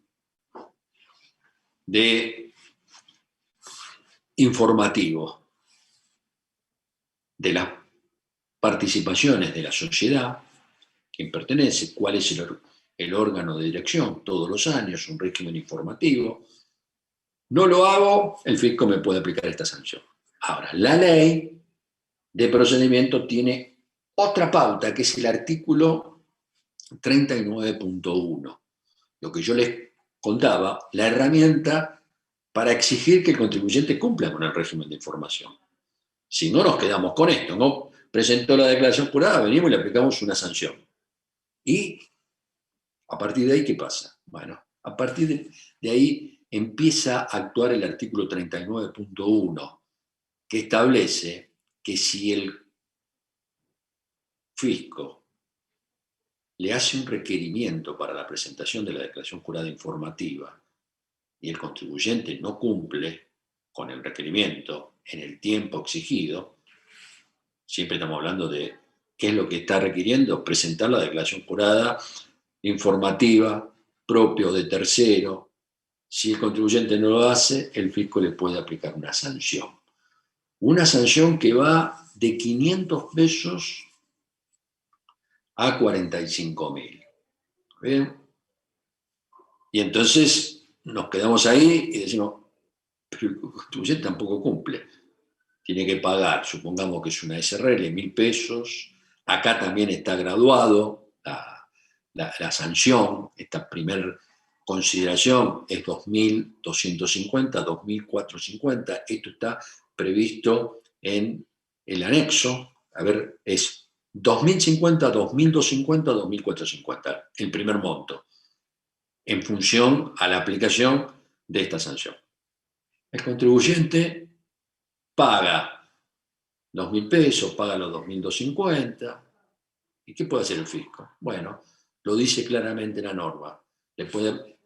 de informativo de las participaciones de la sociedad, quién pertenece, cuál es el órgano de dirección, todos los años, un régimen informativo. No lo hago, el fisco me puede aplicar esta sanción. Ahora, la ley de procedimiento tiene otra pauta, que es el artículo 39.1. Lo que yo les contaba, la herramienta para exigir que el contribuyente cumpla con el régimen de información. Si no, nos quedamos con esto, ¿no? Presentó la declaración jurada, venimos y le aplicamos una sanción. Y a partir de ahí, ¿qué pasa? Bueno, a partir de ahí empieza a actuar el artículo 39.1, que establece que si el fisco le hace un requerimiento para la presentación de la declaración jurada informativa y el contribuyente no cumple con el requerimiento en el tiempo exigido, siempre estamos hablando de qué es lo que está requiriendo, presentar la declaración jurada informativa, propio de tercero. Si el contribuyente no lo hace, el fisco le puede aplicar una sanción. Una sanción que va de 500 pesos a 45.000. ¿Bien? Y entonces nos quedamos ahí y decimos, pero el contribuyente tampoco cumple. Tiene que pagar, supongamos que es una SRL, 1.000 pesos. Acá también está graduado la sanción. Esta primera consideración es 2.250, 2.450. Esto está previsto en el anexo. A ver, es 2.050, 2.250, 2.450, el primer monto, en función a la aplicación de esta sanción. El contribuyente paga 2.000 pesos, paga los 2.250. ¿Y qué puede hacer el fisco? Bueno, lo dice claramente la norma. Le puede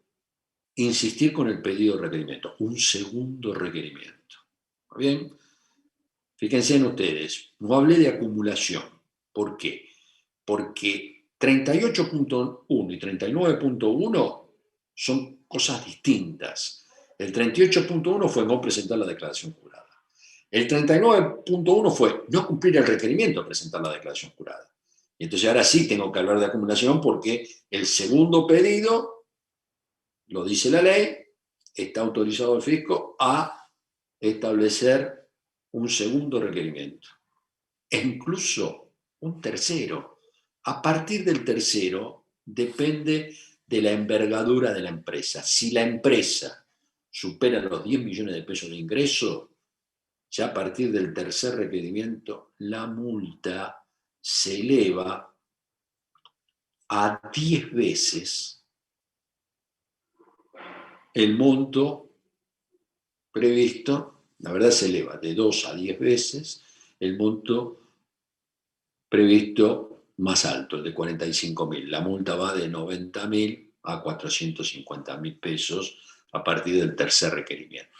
insistir con el pedido de requerimiento, un segundo requerimiento. ¿Está bien? Fíjense en ustedes, no hablé de acumulación. ¿Por qué? Porque 38.1 y 39.1 son cosas distintas. El 38.1 fue no presentar la declaración jurada. El 39.1 fue no cumplir el requerimiento de presentar la declaración jurada. Y entonces ahora sí tengo que hablar de acumulación porque el segundo pedido, lo dice la ley, está autorizado el fisco a establecer un segundo requerimiento. E incluso un tercero. A partir del tercero depende de la envergadura de la empresa. Si la empresa supera los 10 millones de pesos de ingreso, ya a partir del tercer requerimiento, la multa se eleva a 10 veces el monto previsto. La verdad se eleva de 2 a 10 veces el monto previsto más alto, el de 45.000. La multa va de 90.000 a 450.000 pesos a partir del tercer requerimiento.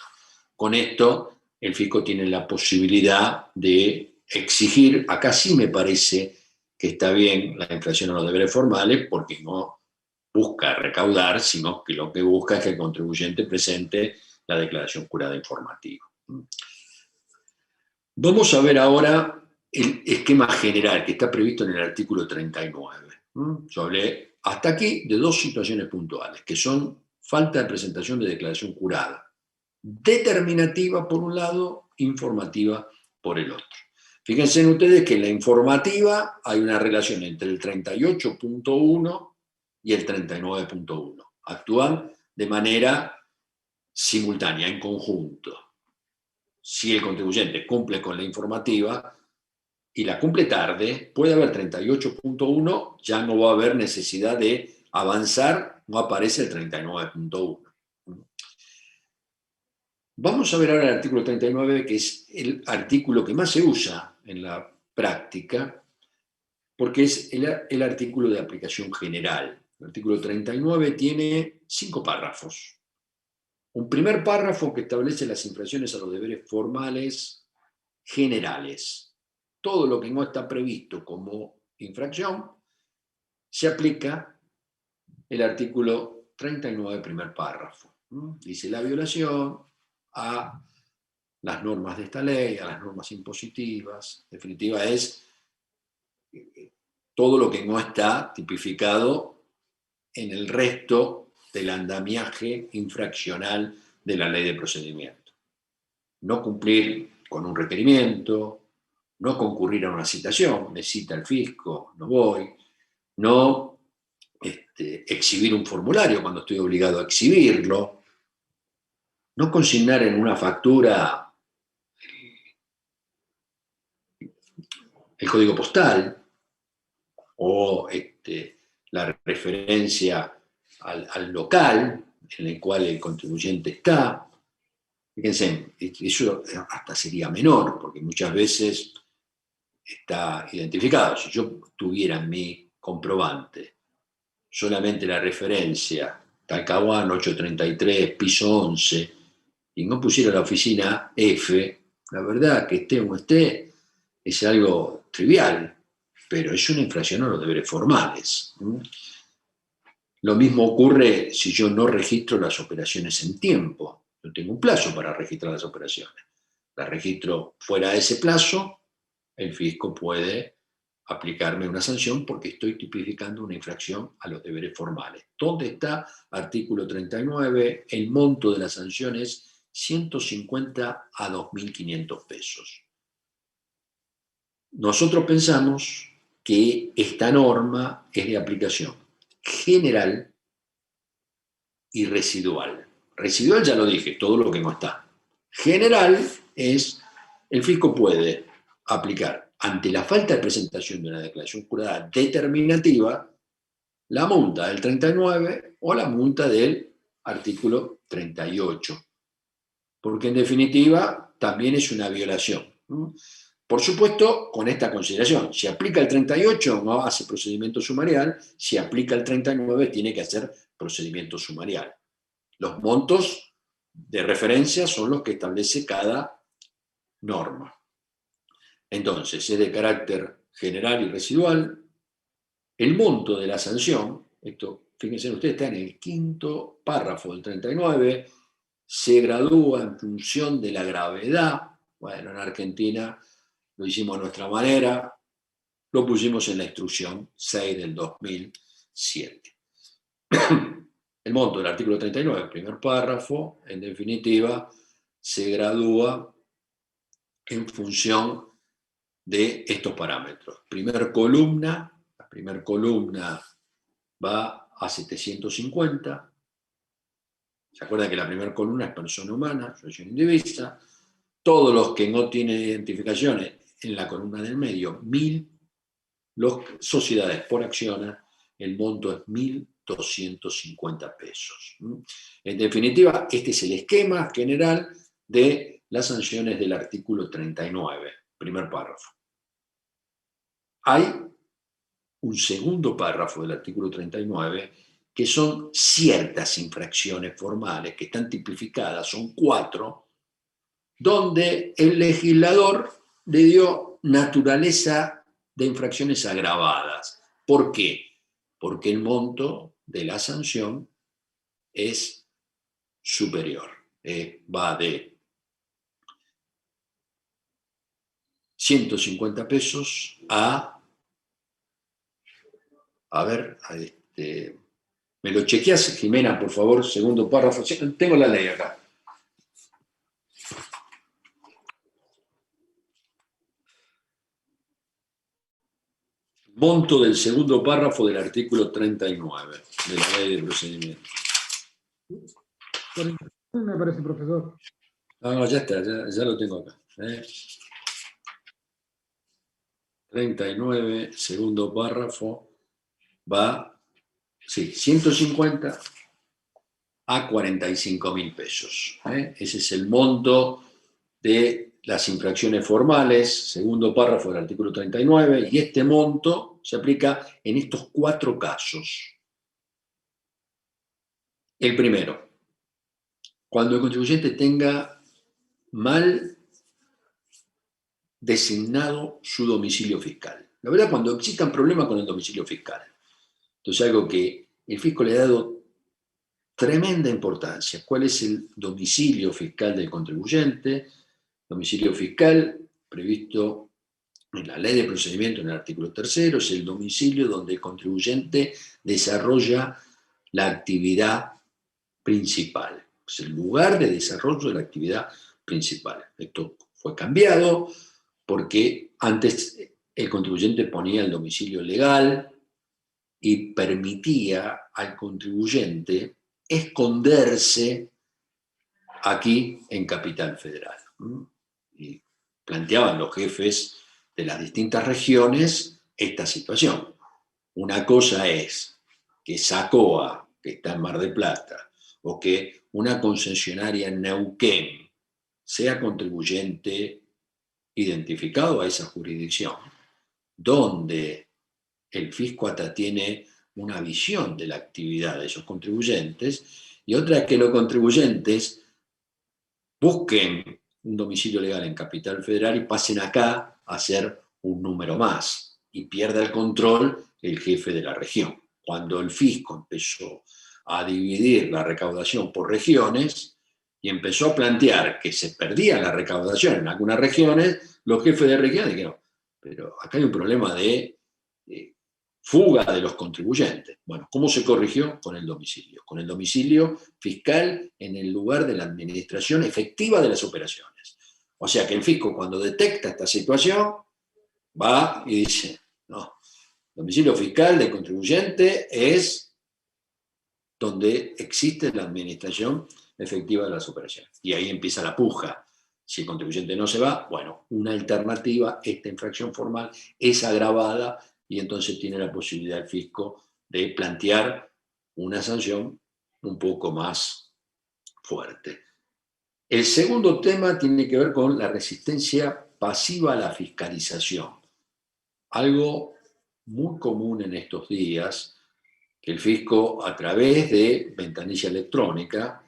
Con esto, el fisco tiene la posibilidad de exigir, acá sí me parece que está bien la infracción a los deberes formales, porque no busca recaudar, sino que lo que busca es que el contribuyente presente la declaración jurada informativa. Vamos a ver ahora el esquema general que está previsto en el artículo 39. Yo hablé hasta aquí de dos situaciones puntuales, que son falta de presentación de declaración jurada, determinativa por un lado, informativa por el otro. Fíjense ustedes que en la informativa hay una relación entre el 38.1 y el 39.1. Actúan de manera simultánea, en conjunto. Si el contribuyente cumple con la informativa y la cumple tarde, puede haber 38.1, ya no va a haber necesidad de avanzar, no aparece el 39.1. Vamos a ver ahora el artículo 39, que es el artículo que más se usa en la práctica, porque es el artículo de aplicación general. El artículo 39 tiene 5 párrafos. Un primer párrafo que establece las infracciones a los deberes formales generales. Todo lo que no está previsto como infracción, se aplica el artículo 39, primer párrafo. Dice la violación a las normas de esta ley, a las normas impositivas. En definitiva, es todo lo que no está tipificado en el resto del andamiaje infraccional de la ley de procedimiento. No cumplir con un requerimiento, no concurrir a una citación, me cita el fisco, no voy, no exhibir un formulario cuando estoy obligado a exhibirlo, no consignar en una factura el código postal o la referencia al local en el cual el contribuyente está. Fíjense, eso hasta sería menor, porque muchas veces está identificado. Si yo tuviera en mi comprobante solamente la referencia Talcahuano 833, piso 11, y no pusiera la oficina F, la verdad que esté o no esté, es algo trivial, pero es una infracción a los deberes formales. Lo mismo ocurre si yo no registro las operaciones en tiempo. Yo tengo un plazo para registrar las operaciones. Las registro fuera de ese plazo, el fisco puede aplicarme una sanción porque estoy tipificando una infracción a los deberes formales. ¿Dónde está? Artículo 39, el monto de la sanción es 150 a 2.500 pesos. Nosotros pensamos que esta norma es de aplicación general y residual. Residual ya lo dije, todo lo que no está. General es, el fisco puede aplicar ante la falta de presentación de una declaración jurada determinativa la multa del 39 o la multa del artículo 38, porque en definitiva también es una violación. Por supuesto, con esta consideración, si aplica el 38 no hace procedimiento sumarial, si aplica el 39 tiene que hacer procedimiento sumarial. Los montos de referencia son los que establece cada norma. Entonces, es de carácter general y residual. El monto de la sanción, esto, fíjense ustedes, está en el quinto párrafo del 39, se gradúa en función de la gravedad. Bueno, en Argentina lo hicimos a nuestra manera, lo pusimos en la instrucción 6 del 2007. El monto del artículo 39, primer párrafo, en definitiva, se gradúa en función de estos parámetros. La primera columna va a 750. ¿Se acuerdan que la primera columna es persona humana, asociación indivisa? Todos los que no tienen identificaciones en la columna del medio, 1.000. Las sociedades por acciones, el monto es 1.250 pesos. En definitiva, este es el esquema general de las sanciones del artículo 39, primer párrafo. Hay un segundo párrafo del artículo 39 que son ciertas infracciones formales que están tipificadas, son 4, donde el legislador le dio naturaleza de infracciones agravadas. ¿Por qué? Porque el monto de la sanción es superior. Va de 150 pesos a ver, me lo chequeas, Jimena, por favor, segundo párrafo. Tengo la ley acá. Monto del segundo párrafo del artículo 39 de la ley de procedimiento. Me parece, profesor. No, ya está, ya lo tengo acá. 39, segundo párrafo, va, sí, 150 a 45.000 pesos. Ese es el monto de las infracciones formales, segundo párrafo del artículo 39, y este monto se aplica en estos 4 casos. El primero, cuando el contribuyente tenga mal designado su domicilio fiscal. La verdad, cuando existan problemas con el domicilio fiscal, entonces algo que el fisco le ha dado tremenda importancia. ¿Cuál es el domicilio fiscal del contribuyente? Domicilio fiscal previsto en la ley de procedimiento, en el artículo 3º, es el domicilio donde el contribuyente desarrolla la actividad principal. Es el lugar de desarrollo de la actividad principal. Esto fue cambiado porque antes el contribuyente ponía el domicilio legal y permitía al contribuyente esconderse aquí en Capital Federal. Y planteaban los jefes de las distintas regiones esta situación. Una cosa es que SACOA, que está en Mar del Plata, o que una concesionaria en Neuquén sea contribuyente identificado a esa jurisdicción, donde el fisco hasta tiene una visión de la actividad de esos contribuyentes, y otra es que los contribuyentes busquen un domicilio legal en Capital Federal y pasen acá a ser un número más, y pierda el control el jefe de la región. Cuando el fisco empezó a dividir la recaudación por regiones y empezó a plantear que se perdía la recaudación en algunas regiones, los jefes de región dijeron, pero acá hay un problema de fuga de los contribuyentes. Bueno, ¿cómo se corrigió? Con el domicilio. Con el domicilio fiscal en el lugar de la administración efectiva de las operaciones. O sea que el fisco, cuando detecta esta situación, va y dice, no, domicilio fiscal del contribuyente es donde existe la administración efectiva de las operaciones. Y ahí empieza la puja. Si el contribuyente no se va, bueno, una alternativa, esta infracción formal es agravada y entonces tiene la posibilidad el fisco de plantear una sanción un poco más fuerte. El segundo tema tiene que ver con la resistencia pasiva a la fiscalización. Algo muy común en estos días, que el fisco a través de ventanilla electrónica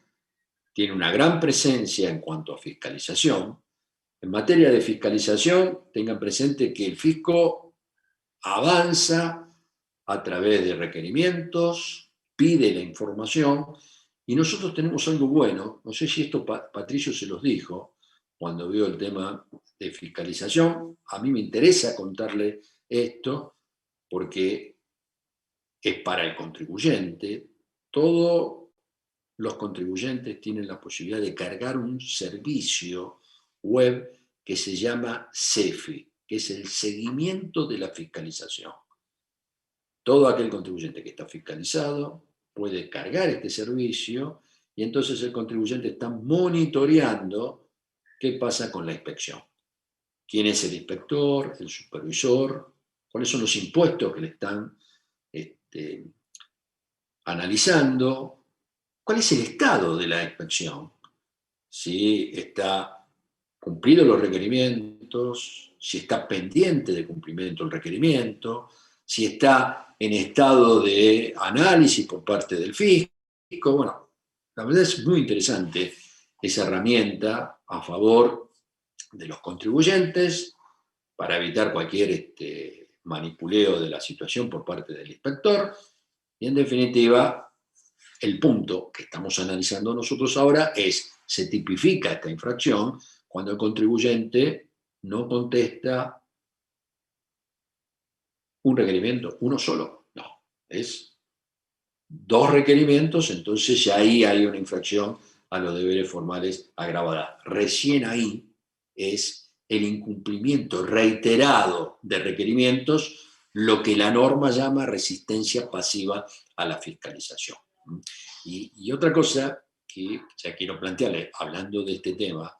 tiene una gran presencia en cuanto a fiscalización. En materia de fiscalización, tengan presente que el fisco avanza a través de requerimientos, pide la información, y nosotros tenemos algo bueno, no sé si esto Patricio se los dijo cuando vio el tema de fiscalización, a mí me interesa contarle esto porque es para el contribuyente. Todos los contribuyentes tienen la posibilidad de cargar un servicio web que se llama CEFI, que es el seguimiento de la fiscalización. Todo aquel contribuyente que está fiscalizado puede cargar este servicio y entonces el contribuyente está monitoreando qué pasa con la inspección. ¿Quién es el inspector, el supervisor? ¿Cuáles son los impuestos que le están analizando? ¿Cuál es el estado de la inspección? Si está cumplido los requerimientos, si está pendiente de cumplimiento el requerimiento, si está en estado de análisis por parte del fisco. Bueno, la verdad es muy interesante esa herramienta a favor de los contribuyentes para evitar cualquier manipuleo de la situación por parte del inspector. Y en definitiva, el punto que estamos analizando nosotros ahora es, se tipifica esta infracción cuando el contribuyente no contesta un requerimiento, uno solo, no, es 2 requerimientos, entonces ya ahí hay una infracción a los deberes formales agravada. Recién ahí es el incumplimiento reiterado de requerimientos, lo que la norma llama resistencia pasiva a la fiscalización. Y otra cosa que ya quiero plantearle, hablando de este tema,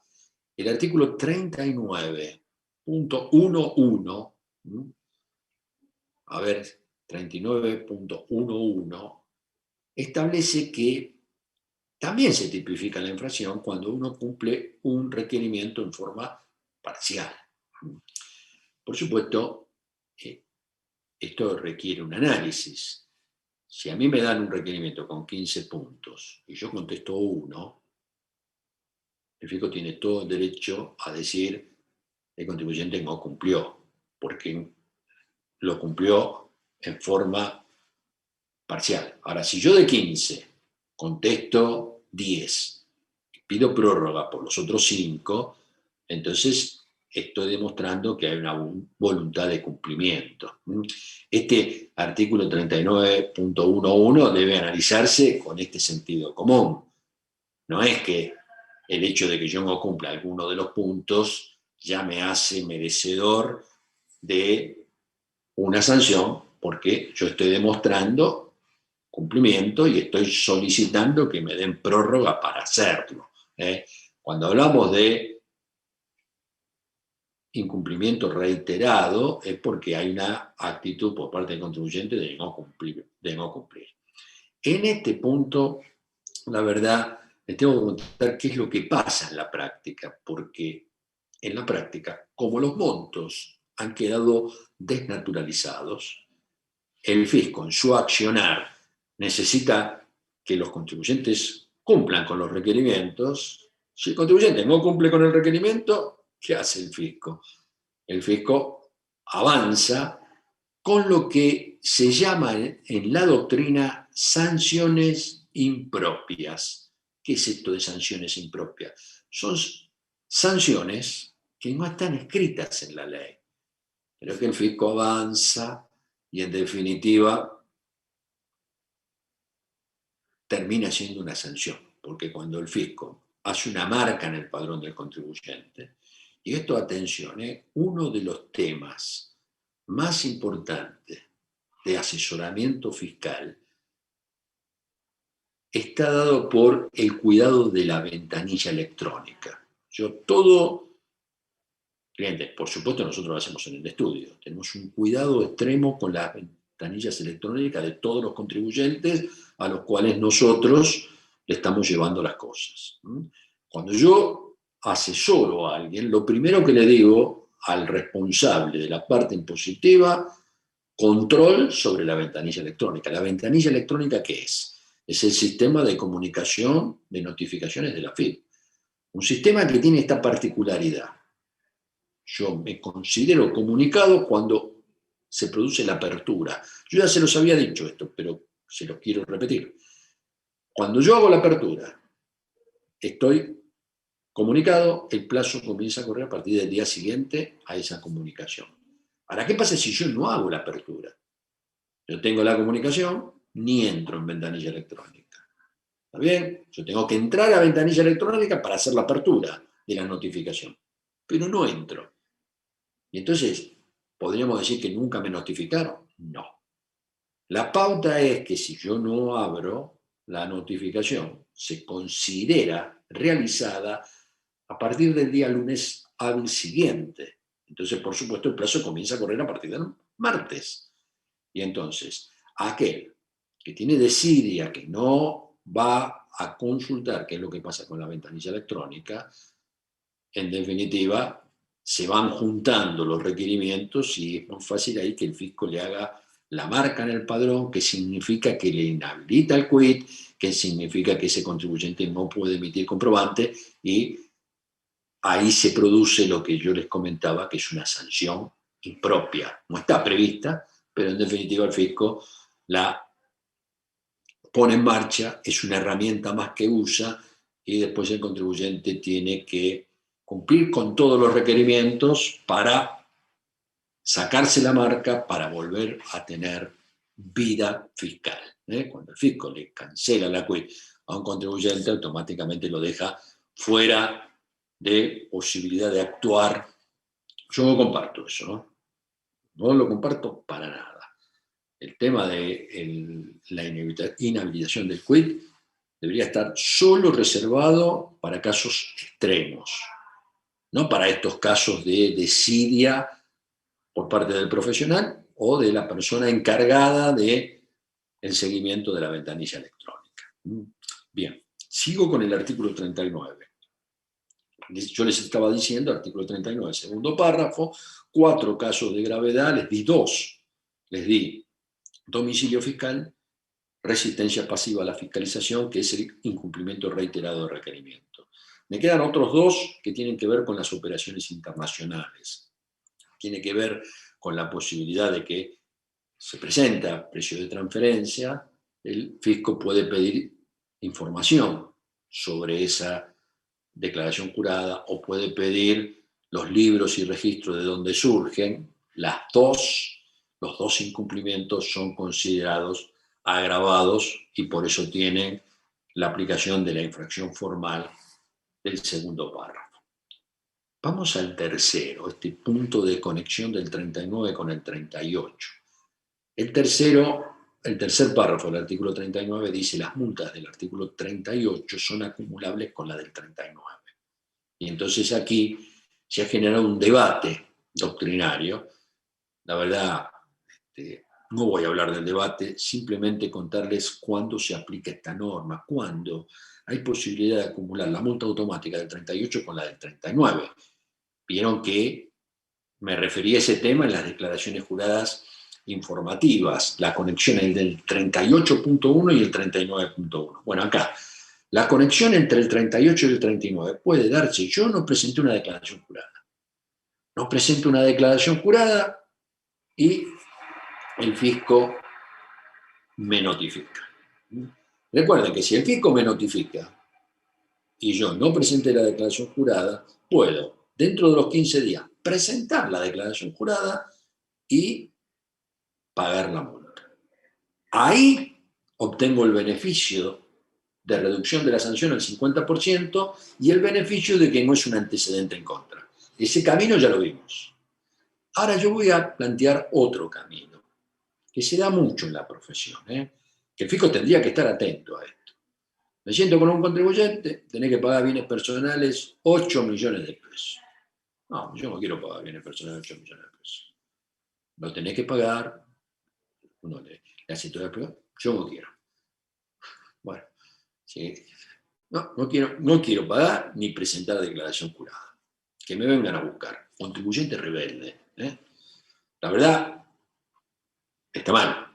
el artículo 39.11, a ver, 39.11, establece que también se tipifica la infracción cuando uno cumple un requerimiento en forma parcial. Por supuesto, esto requiere un análisis. Si a mí me dan un requerimiento con 15 puntos y yo contesto 1, el fisco tiene todo el derecho a decir el contribuyente no cumplió, porque lo cumplió en forma parcial. Ahora, si yo de 15 contesto 10, pido prórroga por los otros 5, entonces estoy demostrando que hay una voluntad de cumplimiento. Este artículo 39.11 debe analizarse con este sentido común. No es que el hecho de que yo no cumpla alguno de los puntos ya me hace merecedor de una sanción, porque yo estoy demostrando cumplimiento y estoy solicitando que me den prórroga para hacerlo. Cuando hablamos de incumplimiento reiterado es porque hay una actitud por parte del contribuyente de no cumplir. En este punto, la verdad, les tengo que contar qué es lo que pasa en la práctica, porque en la práctica, como los montos han quedado desnaturalizados, el fisco en su accionar necesita que los contribuyentes cumplan con los requerimientos. Si el contribuyente no cumple con el requerimiento, ¿qué hace el fisco? El fisco avanza con lo que se llama en la doctrina sanciones impropias. ¿Qué es esto de sanciones impropias? Son sanciones que no están escritas en la ley, pero que el fisco avanza y en definitiva termina siendo una sanción, porque cuando el fisco hace una marca en el padrón del contribuyente, y esto, atención, uno de los temas más importantes de asesoramiento fiscal está dado por el cuidado de la ventanilla electrónica. Clientes, por supuesto nosotros lo hacemos en el estudio, tenemos un cuidado extremo con las ventanillas electrónicas de todos los contribuyentes a los cuales nosotros le estamos llevando las cosas. Cuando yo asesoro a alguien, lo primero que le digo al responsable de la parte impositiva, control sobre la ventanilla electrónica. ¿La ventanilla electrónica qué es? Es el sistema de comunicación de notificaciones de la FIP. Un sistema que tiene esta particularidad. Yo me considero comunicado cuando se produce la apertura. Yo ya se los había dicho esto, pero se los quiero repetir. Cuando yo hago la apertura, estoy comunicado, el plazo comienza a correr a partir del día siguiente a esa comunicación. Ahora, ¿qué pasa si yo no hago la apertura? Yo tengo la comunicación, ni entro en ventanilla electrónica. ¿Está bien? Yo tengo que entrar a ventanilla electrónica para hacer la apertura de la notificación, pero no entro. Y entonces, ¿podríamos decir que nunca me notificaron? No. La pauta es que si yo no abro la notificación, se considera realizada a partir del día lunes hábil siguiente. Entonces, por supuesto, el plazo comienza a correr a partir del martes. Y entonces, aquel que tiene desidia, que no va a consultar qué es lo que pasa con la ventanilla electrónica, en definitiva, se van juntando los requerimientos y es muy fácil ahí que el fisco le haga la marca en el padrón, que significa que le inhabilita el quit, que significa que ese contribuyente no puede emitir comprobante, y ahí se produce lo que yo les comentaba, que es una sanción impropia. No está prevista, pero en definitiva el fisco la pone en marcha, es una herramienta más que usa, y después el contribuyente tiene que cumplir con todos los requerimientos para sacarse la marca, para volver a tener vida fiscal. Cuando el fisco le cancela la quit a un contribuyente, automáticamente lo deja fuera de posibilidad de actuar. Yo no comparto eso, no lo comparto para nada. El tema de la inhabilitación del quit debería estar solo reservado para casos extremos, no para estos casos de desidia por parte del profesional o de la persona encargada del seguimiento de la ventanilla electrónica. Bien, sigo con el artículo 39. Yo les estaba diciendo, artículo 39, segundo párrafo, 4 casos de gravedad, les di 2. Les di domicilio fiscal, resistencia pasiva a la fiscalización, que es el incumplimiento reiterado de requerimiento. Me quedan otros dos que tienen que ver con las operaciones internacionales. Tiene que ver con la posibilidad de que se presenta precio de transferencia, el fisco puede pedir información sobre esa declaración jurada o puede pedir los libros y registros de donde surgen. Los dos incumplimientos son considerados agravados y por eso tienen la aplicación de la infracción formal del segundo párrafo. Vamos al tercero, este punto de conexión del 39 con el 38. El tercer párrafo del artículo 39 dice: las multas del artículo 38 son acumulables con la del 39. Y entonces aquí se ha generado un debate doctrinario. La verdad, no voy a hablar del debate, simplemente contarles cuándo se aplica esta norma, cuándo hay posibilidad de acumular la multa automática del 38 con la del 39. Vieron que me referí a ese tema en las declaraciones juradas informativas, la conexión entre el 38.1 y el 39.1. Bueno, acá, la conexión entre el 38 y el 39 puede darse. Yo no presenté una declaración jurada. No presento una declaración jurada y el fisco me notifica. Recuerden que si el fisco me notifica y yo no presenté la declaración jurada, puedo, dentro de los 15 días, presentar la declaración jurada y pagar la multa. Ahí obtengo el beneficio de reducción de la sanción al 50% y el beneficio de que no es un antecedente en contra. Ese camino ya lo vimos. Ahora yo voy a plantear otro camino, que se da mucho en la profesión, que el fisco tendría que estar atento a esto. Me siento con un contribuyente, tenés que pagar bienes personales 8 millones de pesos. No, yo no quiero pagar bienes personales 8 millones de pesos. Lo tenés que pagar, uno le hace toda la prueba, yo no quiero. Bueno, sí. No quiero pagar ni presentar declaración jurada. Que me vengan a buscar. Contribuyente rebelde. La verdad, está mal,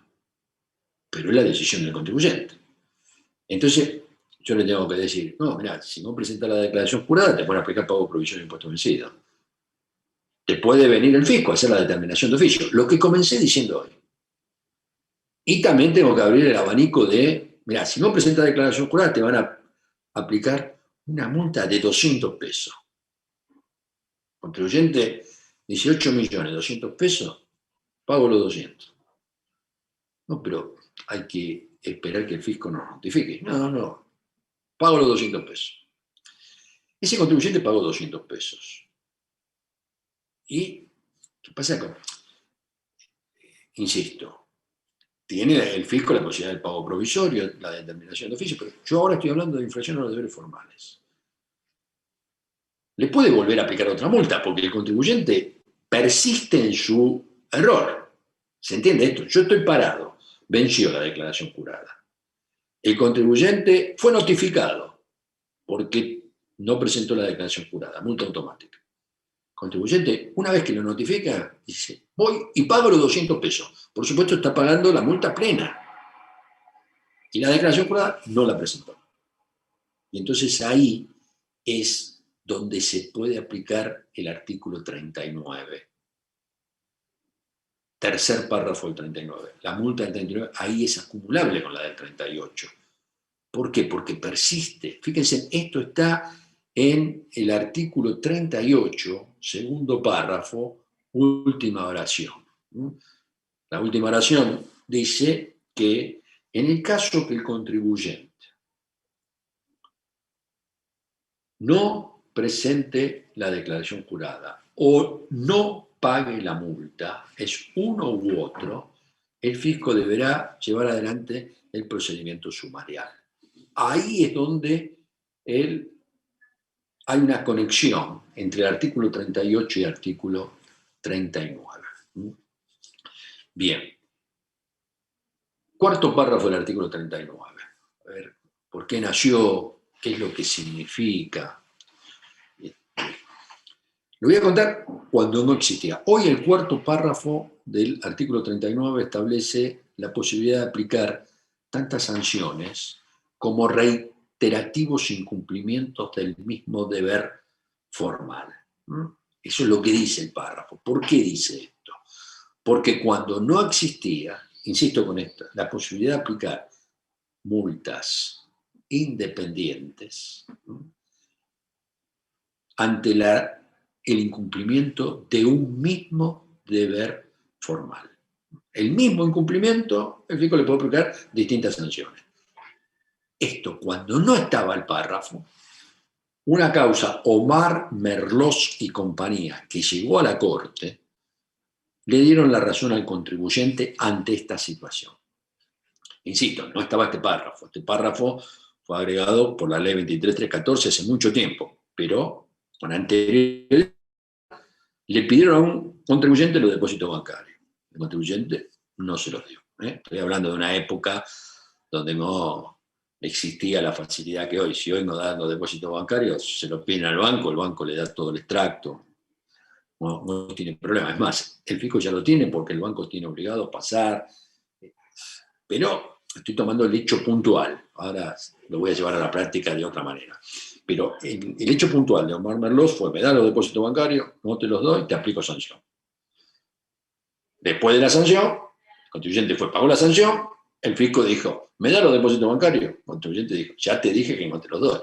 pero es la decisión del contribuyente. Entonces, yo le tengo que decir, no, mirá, si no presentas la declaración jurada, te pueden aplicar pago provisional de impuesto vencido. Te puede venir el fisco a hacer la determinación de oficio, lo que comencé diciendo hoy. Y también tengo que abrir el abanico de, mirá, si no presentas declaración jurada, te van a aplicar una multa de 200 pesos. Contribuyente, 18 millones, 200 pesos, pago los 200. No, pero hay que esperar que el fisco nos notifique. No, pago los 200 pesos. Ese contribuyente pagó 200 pesos. ¿Y qué pasa? Insisto, tiene el fisco la posibilidad del pago provisorio, la determinación de oficio, pero yo ahora estoy hablando de infracción a los deberes formales. Le puede volver a aplicar otra multa porque el contribuyente persiste en su error. ¿Se entiende esto? Yo estoy parado, venció la declaración jurada. El contribuyente fue notificado porque no presentó la declaración jurada, multa automática. El contribuyente, una vez que lo notifica, dice, voy y pago los 200 pesos. Por supuesto, está pagando la multa plena. Y la declaración jurada no la presentó. Y entonces ahí es donde se puede aplicar el artículo 39. Tercer párrafo del 39. La multa del 39 ahí es acumulable con la del 38. ¿Por qué? Porque persiste. Fíjense, esto está en el artículo 38, segundo párrafo, última oración. La última oración dice que en el caso que el contribuyente no presente la declaración jurada o no pague la multa, es uno u otro, el fisco deberá llevar adelante el procedimiento sumarial. Ahí es donde hay una conexión entre el artículo 38 y el artículo 39. Bien. Cuarto párrafo del artículo 39. A ver, ¿por qué nació? ¿Qué es lo que significa? Lo voy a contar cuando no existía. Hoy el cuarto párrafo del artículo 39 establece la posibilidad de aplicar tantas sanciones como reiterativos incumplimientos del mismo deber formal. Eso es lo que dice el párrafo. ¿Por qué dice esto? Porque cuando no existía, insisto con esto, la posibilidad de aplicar multas independientes ante el incumplimiento de un mismo deber formal. El mismo incumplimiento, el fisco le puede aplicar distintas sanciones. Esto, cuando no estaba el párrafo, una causa Omar Merlos y compañía, que llegó a la Corte, le dieron la razón al contribuyente ante esta situación. Insisto, no estaba este párrafo. Este párrafo fue agregado por la ley 23314 hace mucho tiempo, pero con anterioridad le pidieron a un contribuyente los depósitos bancarios. El contribuyente no se los dio. Estoy hablando de una época donde no existía la facilidad que hoy. Si hoy no dan los depósitos bancarios, se los piden al banco, el banco le da todo el extracto. No tiene problema. Es más, el fisco ya lo tiene porque el banco tiene obligado a pasar. Pero estoy tomando el hecho puntual. Ahora lo voy a llevar a la práctica de otra manera. Pero el hecho puntual de Omar Merlos fue: me da los depósitos bancarios, no te los doy, te aplico sanción. Después de la sanción, el contribuyente pagó la sanción, el fisco dijo: ¿me da los depósitos bancarios? El contribuyente dijo: ya te dije que no te los doy.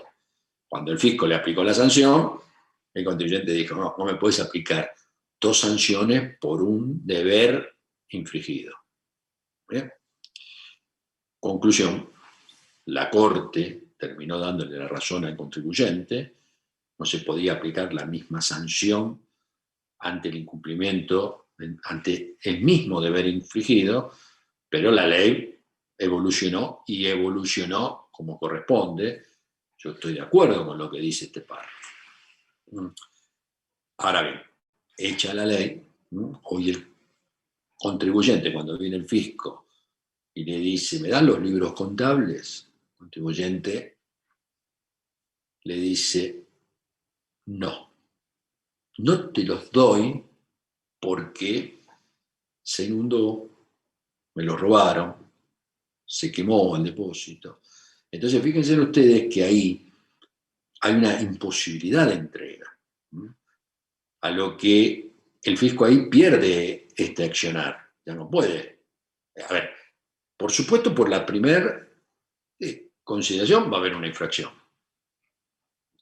Cuando el fisco le aplicó la sanción, el contribuyente dijo: no me puedes aplicar 2 sanciones por un deber infringido. ¿Bien? Conclusión: la Corte terminó dándole la razón al contribuyente. No se podía aplicar la misma sanción ante el incumplimiento, ante el mismo deber infringido, pero la ley evolucionó y evolucionó como corresponde. Yo estoy de acuerdo con lo que dice este párrafo. Ahora bien, hecha la ley, hoy el contribuyente, cuando viene el fisco y le dice: ¿me dan los libros contables? El contribuyente le dice: no te los doy porque se inundó, me los robaron, se quemó el depósito. Entonces, fíjense ustedes que ahí hay una imposibilidad de entrega, a lo que el fisco ahí pierde este accionar, ya no puede. A ver, por supuesto, por la primera consideración va a haber una infracción.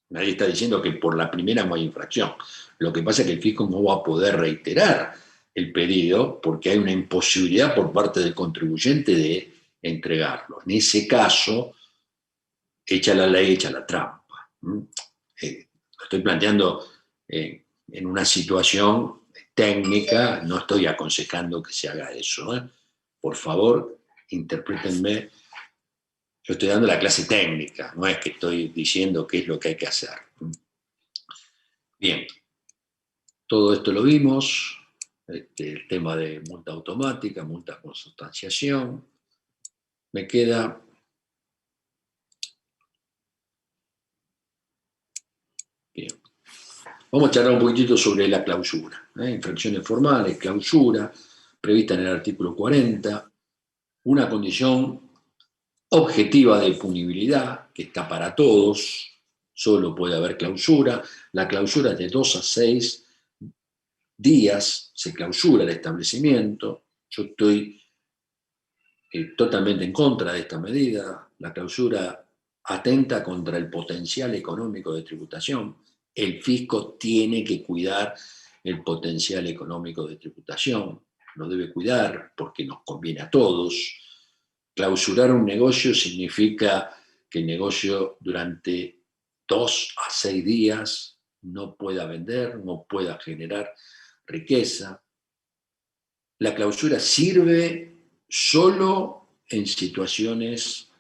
Nadie está diciendo que por la primera no hay infracción. Lo que pasa es que el fisco no va a poder reiterar el pedido porque hay una imposibilidad por parte del contribuyente de entregarlo. En ese caso, echa la ley, echa la trampa. Lo estoy planteando en una situación técnica, no estoy aconsejando que se haga eso. Por favor, interprétenme. Yo estoy dando la clase técnica, no es que estoy diciendo qué es lo que hay que hacer. Bien, todo esto lo vimos, el tema de multa automática, multa con sustanciación. Me queda bien. Vamos a charlar un poquitito sobre la clausura. Infracciones formales, clausura, prevista en el artículo 40, una condición objetiva de punibilidad que está para todos. Solo puede haber clausura. La clausura es de 2 a 6 días, se clausura el establecimiento. Yo estoy totalmente en contra de esta medida. La clausura atenta contra el potencial económico de tributación. El fisco tiene que cuidar el potencial económico de tributación. Lo debe cuidar porque nos conviene a todos. Clausurar un negocio significa que el negocio durante 2 a 6 días no pueda vender, no pueda generar riqueza. La clausura sirve solo en situaciones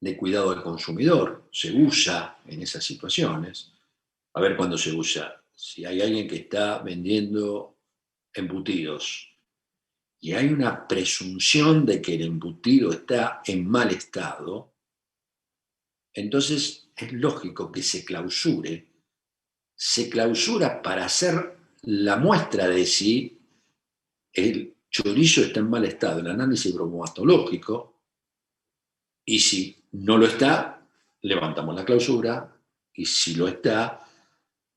de cuidado al consumidor. Se usa en esas situaciones. A ver cuándo se usa. Si hay alguien que está vendiendo embutidos y hay una presunción de que el embutido está en mal estado, entonces es lógico que se clausure. Se clausura para hacer la muestra de si el chorizo está en mal estado, el análisis bromatológico, y si no lo está, levantamos la clausura y si lo está,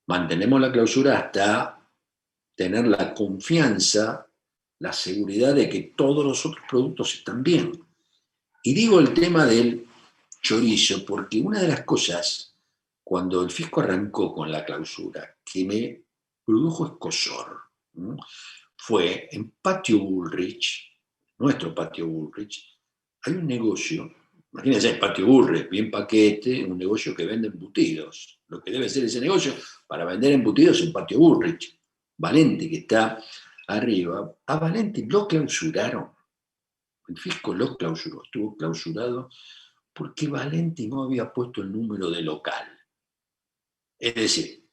mantenemos la clausura hasta tener la confianza, la seguridad de que todos los otros productos están bien. Y digo el tema del chorizo porque una de las cosas, cuando el fisco arrancó con la clausura, que me produjo escozor, fue en Patio Bullrich, nuestro Patio Bullrich, hay un negocio, imagínense el Patio Bullrich, bien paquete, un negocio que vende embutidos. Lo que debe ser ese negocio para vender embutidos en Patio Bullrich. Valenti, que está arriba, a Valenti lo clausuraron. El fisco lo clausuró, estuvo clausurado porque Valenti no había puesto el número de local. Es decir,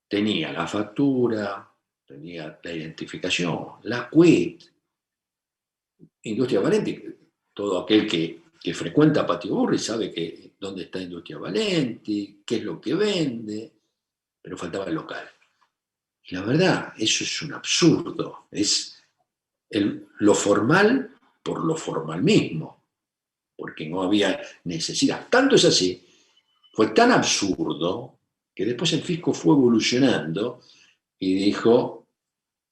tenía la factura, tenía la identificación, la quit. Industria Valenti, todo aquel que frecuenta Patio Bullrich sabe que dónde está Industria Valenti, qué es lo que vende, pero faltaba el local. Y la verdad, eso es un absurdo. Es lo formal por lo formal mismo, porque no había necesidad. Tanto es así, fue tan absurdo que después el fisco fue evolucionando y dijo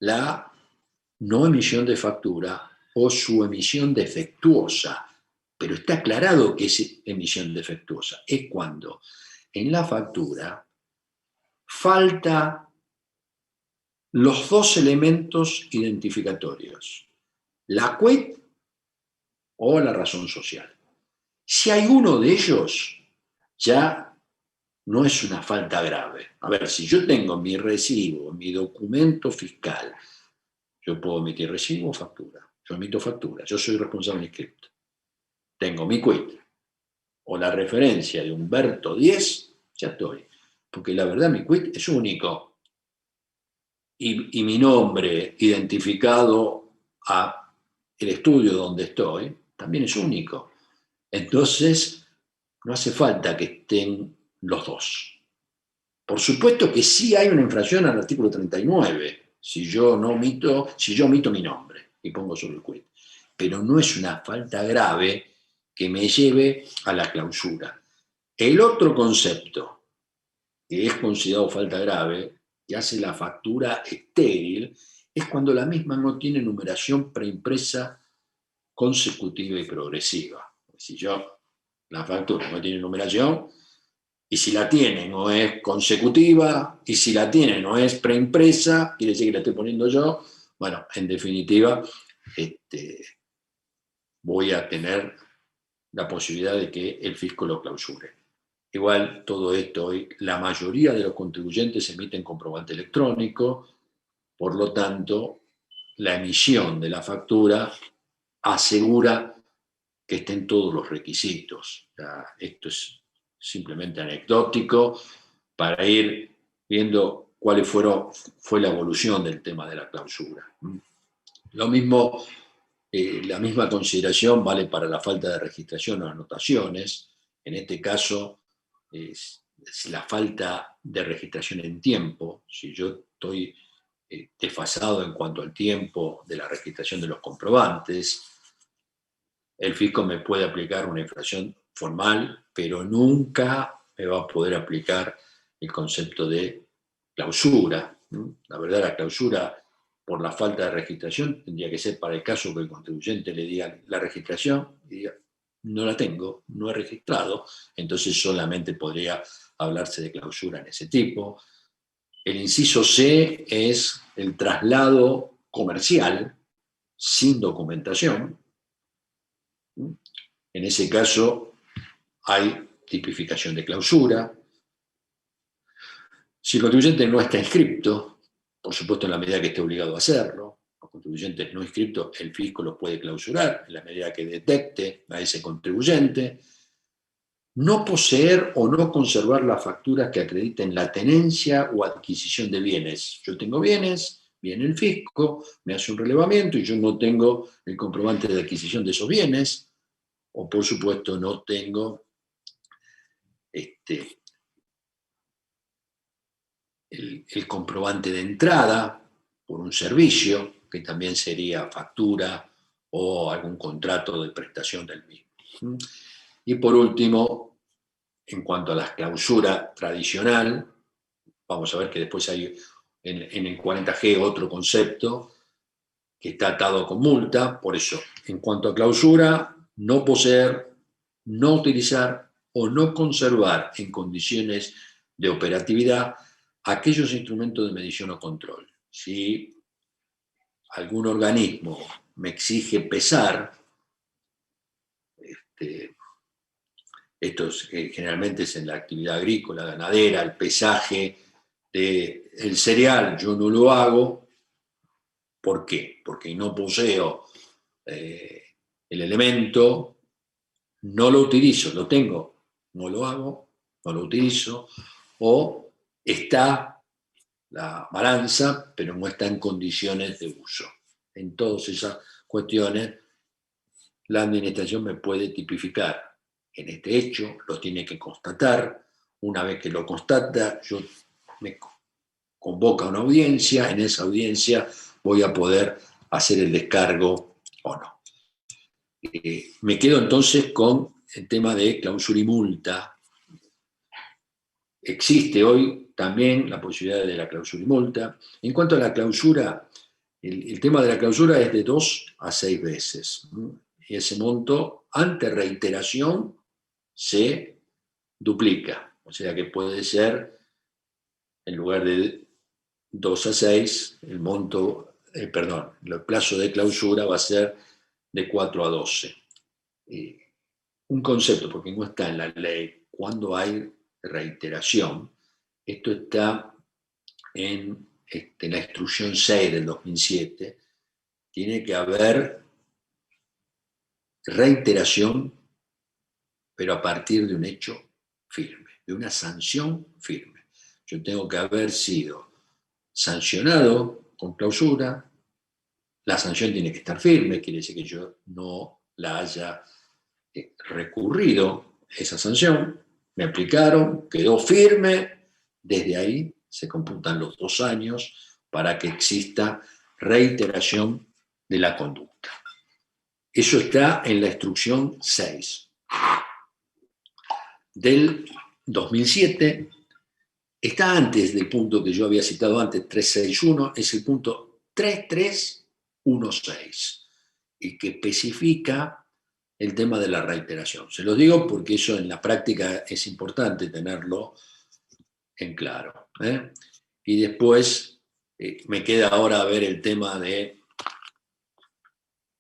la no emisión de factura o su emisión defectuosa. Pero está aclarado que es emisión defectuosa. Es cuando en la factura falta los dos elementos identificatorios, la quit o la razón social. Si hay uno de ellos, ya no es una falta grave. A ver, si yo tengo mi recibo, mi documento fiscal, yo puedo emitir recibo o factura. Yo emito factura, yo soy responsable inscripto. Tengo mi quit o la referencia de Humberto 10, ya estoy. Porque la verdad mi quit es único. Y mi nombre identificado a el estudio donde estoy también es único. Entonces, no hace falta que estén los dos. Por supuesto que sí hay una infracción al artículo 39, si yo omito mi nombre y pongo solo el quit. Pero no es una falta grave que me lleve a la clausura. El otro concepto, que es considerado falta grave, que hace la factura estéril, es cuando la misma no tiene numeración preimpresa consecutiva y progresiva. Si la factura no tiene numeración, y si la tiene no es consecutiva, y si la tiene no es preimpresa, quiere decir que la estoy poniendo yo, bueno, en definitiva, voy a tener la posibilidad de que el fisco lo clausure. Igual todo esto hoy, la mayoría de los contribuyentes emiten comprobante electrónico, por lo tanto, la emisión de la factura asegura que estén todos los requisitos. Esto es simplemente anecdótico para ir viendo cuál fue la evolución del tema de la clausura. Lo mismo, la misma consideración vale para la falta de registración o anotaciones. En este caso, es la falta de registración en tiempo. Si yo estoy desfasado en cuanto al tiempo de la registración de los comprobantes, el fisco me puede aplicar una infracción formal, pero nunca me va a poder aplicar el concepto de clausura. La verdad, la clausura por la falta de registración tendría que ser para el caso que el contribuyente le diga la registración y diga, no la tengo, no he registrado, entonces solamente podría hablarse de clausura en ese tipo. El inciso C es el traslado comercial sin documentación. En ese caso hay tipificación de clausura. Si el contribuyente no está inscripto, por supuesto en la medida que esté obligado a hacerlo, los contribuyentes no inscriptos, el fisco los puede clausurar en la medida que detecte a ese contribuyente. No poseer o no conservar las facturas que acrediten la tenencia o adquisición de bienes. Yo tengo bienes, viene el fisco, me hace un relevamiento y yo no tengo el comprobante de adquisición de esos bienes, o por supuesto no tengo el comprobante de entrada por un servicio, que también sería factura o algún contrato de prestación del mismo. Y por último, en cuanto a la clausura tradicional, vamos a ver que después hay en el 40G otro concepto que está atado con multa. Por eso, en cuanto a clausura, no poseer, no utilizar o no conservar en condiciones de operatividad aquellos instrumentos de medición o control. Si algún organismo me exige pesar, esto generalmente es en la actividad agrícola, ganadera, el pesaje del cereal, yo no lo hago. ¿Por qué? Porque no poseo el elemento, no lo utilizo, lo tengo, no lo hago, no lo utilizo, o está la balanza, pero no está en condiciones de uso. En todas esas cuestiones, la administración me puede tipificar en este hecho, lo tiene que constatar. Una vez que lo constata, yo me convoca a una audiencia, en esa audiencia voy a poder hacer el descargo o no. Me quedo entonces con el tema de clausura y multa. Existe hoy también la posibilidad de la clausura y multa. En cuanto a la clausura, el tema de la clausura es de 2 a 6 veces. Y ese monto, ante reiteración, se duplica. O sea que puede ser, en lugar de 2 a 6, el monto, el plazo de clausura va a ser de 4 a 12. Un concepto, porque no está en la ley, cuando hay reiteración, esto está en la instrucción 6 del 2007, tiene que haber reiteración, pero a partir de un hecho firme, de una sanción firme. Yo tengo que haber sido sancionado con clausura, la sanción tiene que estar firme, quiere decir que yo no la haya recurrido esa sanción, me aplicaron, quedó firme, desde ahí se computan los 2 años para que exista reiteración de la conducta. Eso está en la instrucción 6 del 2007. Está antes del punto que yo había citado antes, 361, es el punto 3316, y que especifica el tema de la reiteración. Se lo digo porque eso en la práctica es importante tenerlo en claro. Y después me queda ahora ver el tema de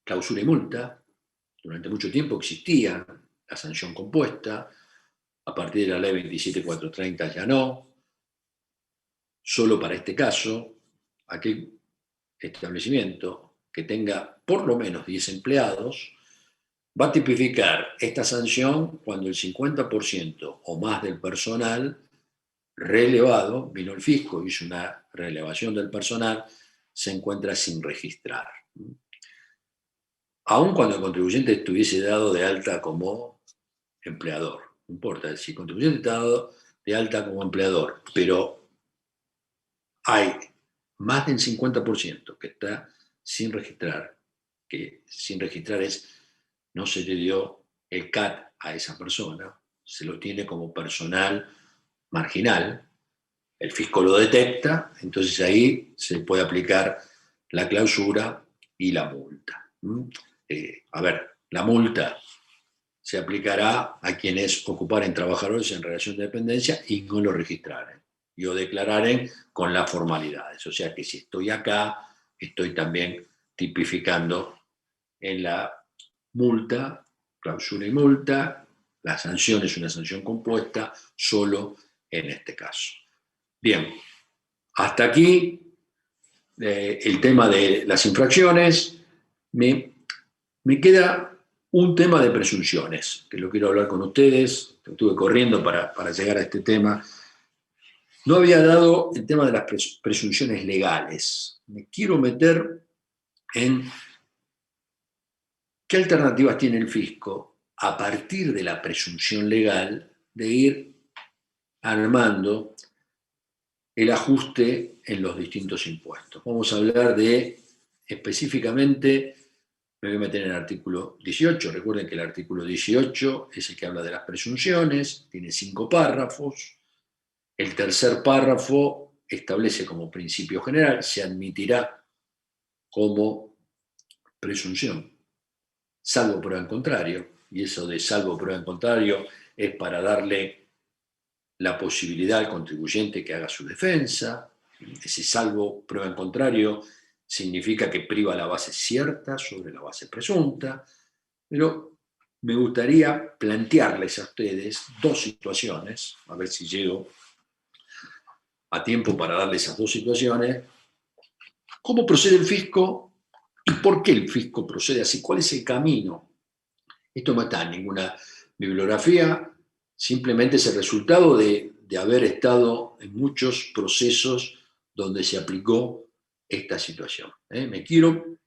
clausura y multa. Durante mucho tiempo existía la sanción compuesta, a partir de la ley 27430 ya no. Solo para este caso, aquel establecimiento que tenga por lo menos 10 empleados va a tipificar esta sanción cuando el 50% o más del personal relevado, vino el fisco, hizo una relevación del personal, se encuentra sin registrar. Aun cuando el contribuyente estuviese dado de alta como empleador, no importa, si el contribuyente está dado de alta como empleador, pero hay más del 50% que está sin registrar, que sin registrar es, no se le dio el CAT a esa persona, se lo tiene como personal marginal, el fisco lo detecta, entonces ahí se puede aplicar la clausura y la multa. A ver, la multa se aplicará a quienes ocuparen trabajadores en relación de dependencia y no lo registraren, y o declararen con las formalidades. O sea que si estoy acá, estoy también tipificando en la multa, clausura y multa, la sanción es una sanción compuesta solo en este caso. Bien, hasta aquí el tema de las infracciones. Me queda un tema de presunciones, que lo quiero hablar con ustedes. Estuve corriendo para llegar a este tema. No había dado el tema de las presunciones legales. Me quiero meter en qué alternativas tiene el fisco a partir de la presunción legal de ir armando el ajuste en los distintos impuestos. Vamos a hablar de específicamente Me voy a meter en el artículo 18. Recuerden que el artículo 18 es el que habla de las presunciones, tiene 5 párrafos. El tercer párrafo establece como principio general, se admitirá como presunción, salvo prueba en contrario, y eso de salvo prueba en contrario es para darle la posibilidad al contribuyente que haga su defensa. Ese salvo prueba en contrario significa que priva la base cierta sobre la base presunta, pero me gustaría plantearles a ustedes 2 situaciones, a ver si llego a tiempo para darles esas 2 situaciones. ¿Cómo procede el fisco y por qué el fisco procede así? ¿Cuál es el camino? Esto no está en ninguna bibliografía, simplemente es el resultado de haber estado en muchos procesos donde se aplicó esta situación. Me quiero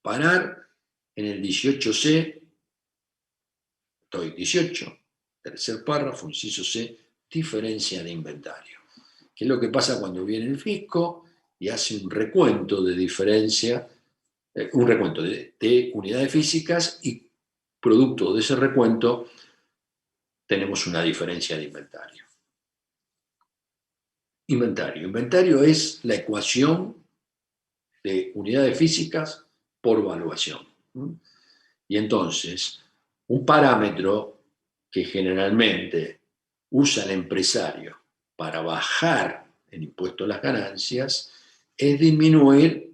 parar en el 18C, estoy 18, tercer párrafo, inciso C, diferencia de inventario. ¿Qué es lo que pasa cuando viene el fisco y hace un recuento de diferencia, un recuento de unidades físicas y producto de ese recuento tenemos una diferencia de inventario? Inventario es la ecuación de unidades físicas por valuación. Y entonces, un parámetro que generalmente usa el empresario para bajar el impuesto a las ganancias es disminuir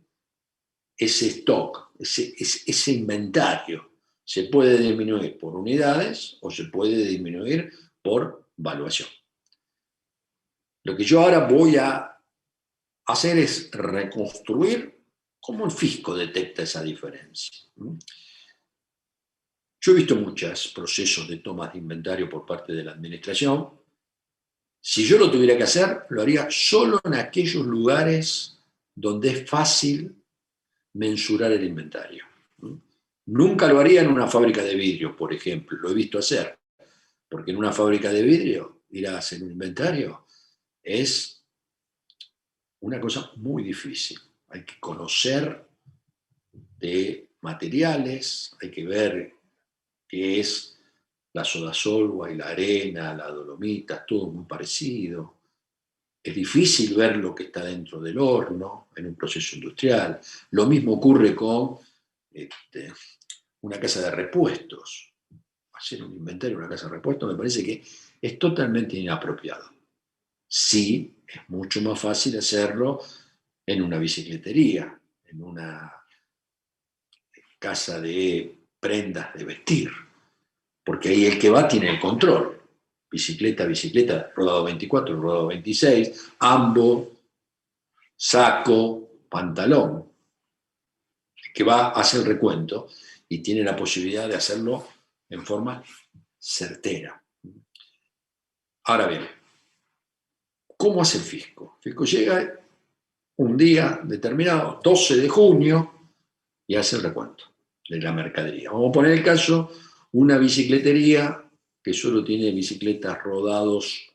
ese stock, ese inventario. Se puede disminuir por unidades o se puede disminuir por valuación. Lo que yo ahora voy a hacer es reconstruir cómo el fisco detecta esa diferencia. Yo he visto muchos procesos de tomas de inventario por parte de la administración. Si yo lo tuviera que hacer, lo haría solo en aquellos lugares donde es fácil mensurar el inventario. Nunca lo haría en una fábrica de vidrio, por ejemplo. Lo he visto hacer. Porque en una fábrica de vidrio, ir a hacer un inventario es una cosa muy difícil. Hay que conocer de materiales, hay que ver qué es la sodasolva y la arena, la dolomita, todo muy parecido. Es difícil ver lo que está dentro del horno en un proceso industrial. Lo mismo ocurre con una casa de repuestos. Hacer un inventario en una casa de repuestos me parece que es totalmente inapropiado. Sí, es mucho más fácil hacerlo en una bicicletería, en una casa de prendas de vestir, porque ahí el que va tiene el control. Bicicleta, rodado 24, rodado 26, ambos, saco, pantalón. El que va hace el recuento y tiene la posibilidad de hacerlo en forma certera. Ahora bien, ¿cómo hace el fisco? El fisco llega un día determinado, 12 de junio, y hace el recuento de la mercadería. Vamos a poner el caso, una bicicletería que solo tiene bicicletas rodados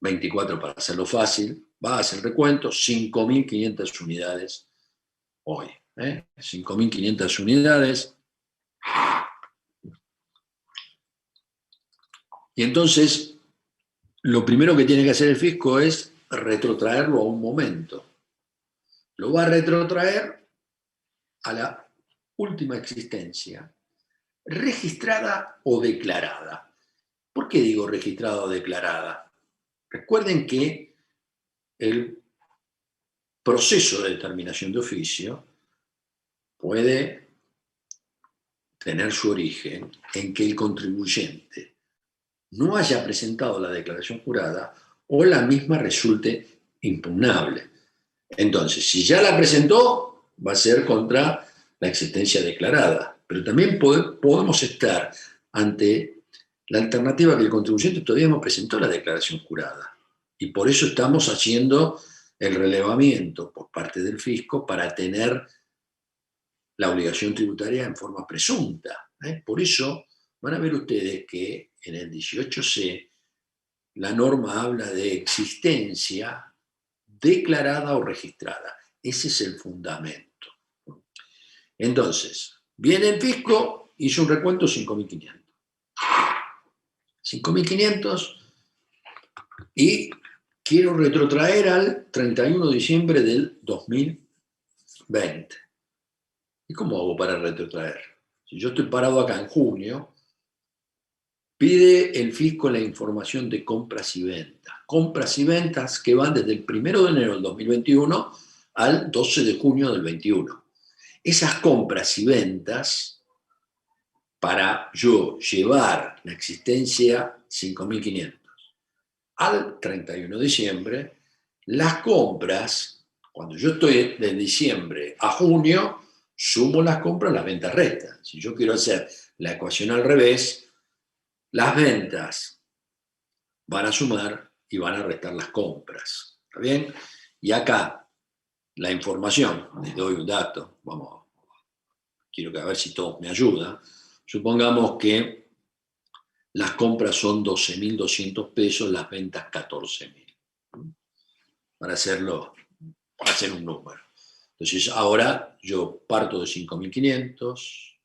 24 para hacerlo fácil, va a hacer el recuento, 5.500 unidades hoy. 5.500 unidades. Y entonces, lo primero que tiene que hacer el fisco es retrotraerlo a un momento. Lo va a retrotraer a la última existencia, registrada o declarada. ¿Por qué digo registrada o declarada? Recuerden que el proceso de determinación de oficio puede tener su origen en que el contribuyente no haya presentado la declaración jurada o la misma resulte impugnable. Entonces, si ya la presentó, va a ser contra la existencia declarada. Pero también podemos estar ante la alternativa que el contribuyente todavía no presentó la declaración jurada. Y por eso estamos haciendo el relevamiento por parte del fisco para tener la obligación tributaria en forma presunta. Por eso van a ver ustedes que en el 18C la norma habla de existencia declarada o registrada. Ese es el fundamento. Entonces, viene el fisco, hizo un recuento 5.500. 5.500 y quiero retrotraer al 31 de diciembre del 2020. ¿Y cómo hago para retrotraer? Si yo estoy parado acá en junio, pide el fisco la información de compras y ventas. Compras y ventas que van desde el 1 de enero del 2021 al 12 de junio del 21. Esas compras y ventas, para yo llevar la existencia 5.500 al 31 de diciembre, las compras, cuando yo estoy de diciembre a junio, sumo las compras, las ventas restan. Si yo quiero hacer la ecuación al revés, las ventas van a sumar y van a restar las compras. ¿Está bien? Y acá, la información, les doy un dato, quiero que a ver si todos me ayudan. Supongamos que las compras son 12.200 pesos, las ventas 14.000. Para hacer un número. Entonces, ahora yo parto de 5.500,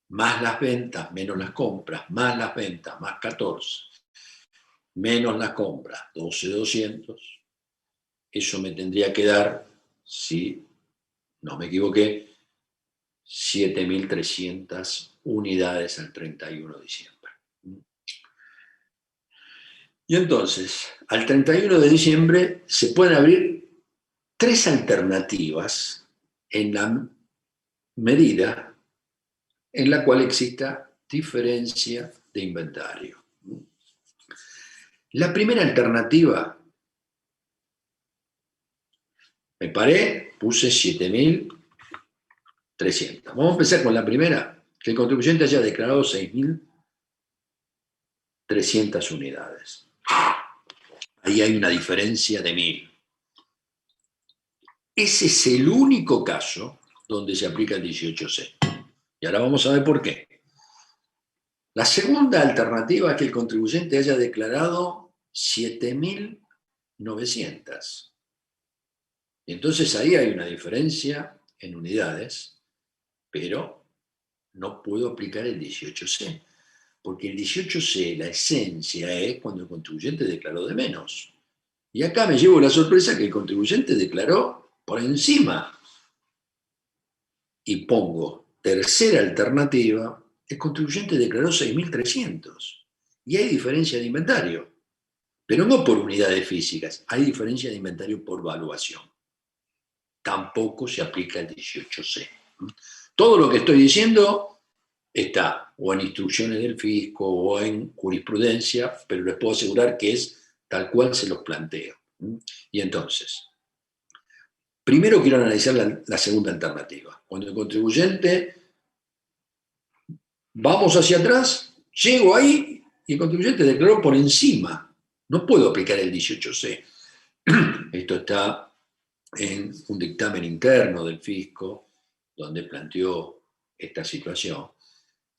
más las ventas, menos las compras, más las ventas, más 14, menos las compras, 12.200. Eso me tendría que dar, si no me equivoqué, 7.300 unidades al 31 de diciembre. Y entonces, al 31 de diciembre se pueden abrir 3 alternativas en la medida en la cual exista diferencia de inventario. La primera alternativa, me paré, puse 7.300. Vamos a empezar con la primera, que el contribuyente haya declarado 6.300 unidades. Ahí hay una diferencia de 1.000. Ese es el único caso donde se aplica el 18C. Y ahora vamos a ver por qué. La segunda alternativa es que el contribuyente haya declarado 7.900. Y entonces ahí hay una diferencia en unidades, pero no puedo aplicar el 18C. Porque el 18C, la esencia es cuando el contribuyente declaró de menos. Y acá me llevo la sorpresa que el contribuyente declaró por encima. Y pongo tercera alternativa, el contribuyente declaró 6.300. Y hay diferencia de inventario. Pero no por unidades físicas, hay diferencia de inventario por valuación. Tampoco se aplica el 18C. Todo lo que estoy diciendo está o en instrucciones del fisco o en jurisprudencia, pero les puedo asegurar que es tal cual se los planteo. Y entonces, primero quiero analizar la segunda alternativa. Cuando el contribuyente, vamos hacia atrás, llego ahí y el contribuyente declaró por encima. No puedo aplicar el 18C. Esto está en un dictamen interno del fisco donde planteó esta situación.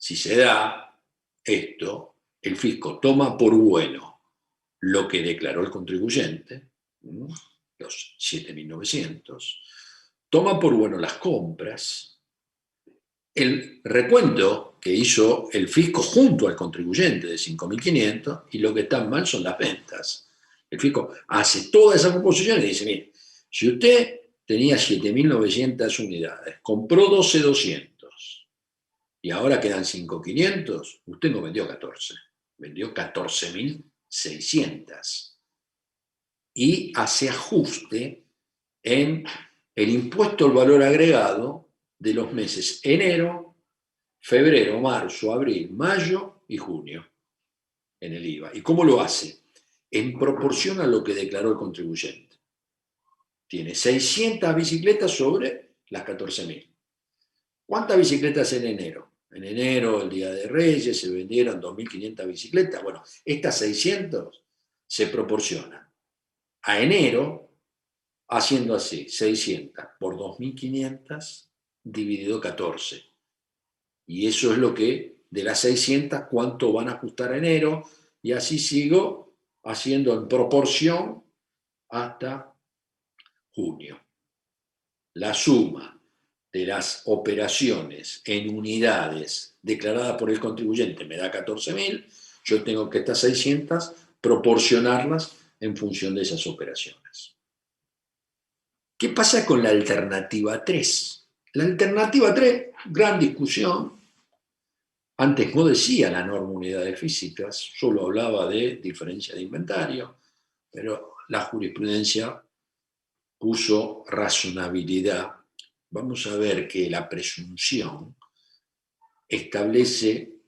Si se da esto, el fisco toma por bueno lo que declaró el contribuyente, los 7.900, toma por bueno las compras, el recuento que hizo el fisco junto al contribuyente de 5.500 y lo que está mal son las ventas. El fisco hace toda esa composición y dice, mire, si usted tenía 7.900 unidades, compró 12.200 y ahora quedan 5.500, usted no vendió 14, vendió 14.600. Y hace ajuste en el impuesto al valor agregado de los meses enero, febrero, marzo, abril, mayo y junio en el IVA. ¿Y cómo lo hace? En proporción a lo que declaró el contribuyente. Tiene 600 bicicletas sobre las 14.000. ¿Cuántas bicicletas en enero? En enero, el Día de Reyes, se vendieron 2.500 bicicletas. Bueno, estas 600 se proporcionan a enero haciendo así, 600 por 2.500 dividido 14. Y eso es lo que, de las 600, cuánto van a ajustar a enero, y así sigo haciendo en proporción hasta junio. La suma de las operaciones en unidades declaradas por el contribuyente me da 14.000, yo tengo que estas 600 proporcionarlas en función de esas operaciones. ¿Qué pasa con la alternativa 3? La alternativa 3, gran discusión. Antes no decía la norma unidades físicas, solo hablaba de diferencia de inventario, pero la jurisprudencia puso razonabilidad. Vamos a ver que la presunción establece,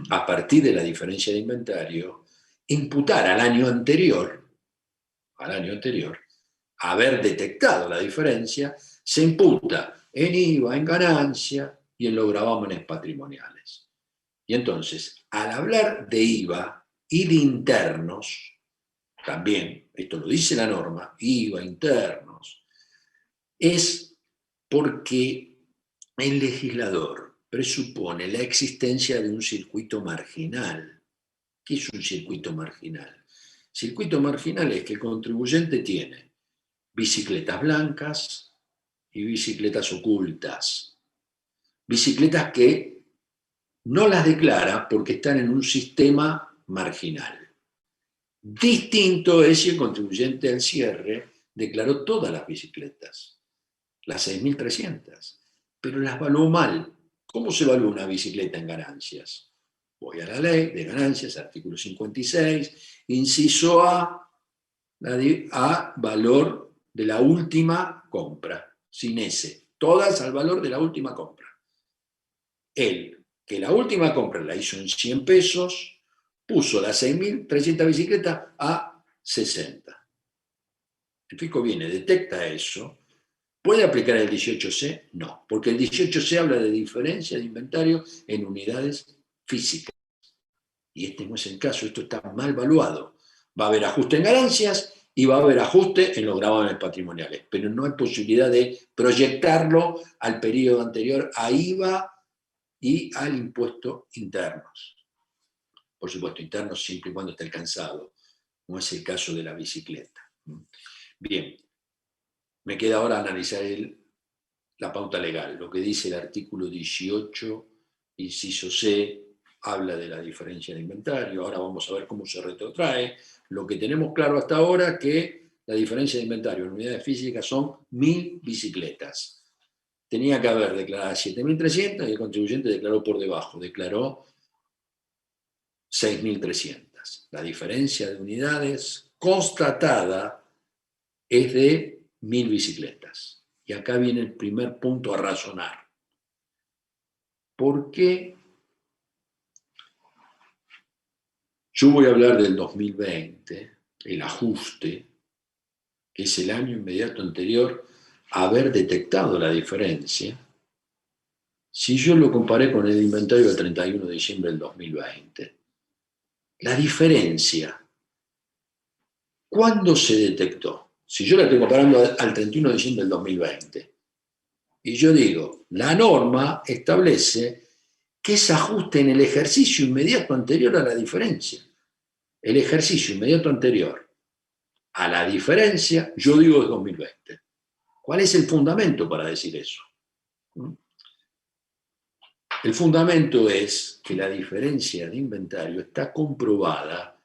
a partir de la diferencia de inventario, imputar al año anterior, haber detectado la diferencia, se imputa en IVA, en ganancia y en los gravámenes patrimoniales. Y entonces, al hablar de IVA y de internos, también, esto lo dice la norma, IVA, internos, es porque el legislador presupone la existencia de un circuito marginal. ¿Qué es un circuito marginal? Circuito marginal es que el contribuyente tiene bicicletas blancas y bicicletas ocultas. Bicicletas que no las declara porque están en un sistema marginal. Distinto es si el contribuyente al cierre declaró todas las bicicletas, las 6.300, pero las evaluó mal. ¿Cómo se evalúa una bicicleta en ganancias? Voy a la ley de ganancias, artículo 56, inciso A, valor de la última compra, sin S, todas al valor de la última compra. Él, que la última compra la hizo en 100 pesos, puso las 6.300 bicicletas a 60. El fisco viene, detecta eso. ¿Puede aplicar el 18C? No, porque el 18C habla de diferencia de inventario en unidades físicas. Y este no es el caso, esto está mal evaluado. Va a haber ajuste en ganancias y va a haber ajuste en los gravámenes patrimoniales, pero no hay posibilidad de proyectarlo al periodo anterior a IVA y al impuesto internos. Por supuesto, internos siempre y cuando esté alcanzado. No es el caso de la bicicleta. Bien, me queda ahora analizar la pauta legal. Lo que dice el artículo 18, inciso C, habla de la diferencia de inventario. Ahora vamos a ver cómo se retrotrae. Lo que tenemos claro hasta ahora es que la diferencia de inventario en unidades físicas son 1.000 bicicletas. Tenía que haber declarado 7.300 y el contribuyente declaró por debajo, declaró 6.300. La diferencia de unidades constatada es de 1.000 bicicletas. Y acá viene el primer punto a razonar. ¿Por qué? Yo voy a hablar del 2020, el ajuste, que es el año inmediato anterior a haber detectado la diferencia, si yo lo comparé con el inventario del 31 de diciembre del 2020. La diferencia, ¿cuándo se detectó? Si yo la estoy comparando al 31 de diciembre del 2020, y yo digo, la norma establece que es ajuste en el ejercicio inmediato anterior a la diferencia. El ejercicio inmediato anterior a la diferencia, yo digo es 2020. ¿Cuál es el fundamento para decir eso? El fundamento es que la diferencia de inventario está comprobada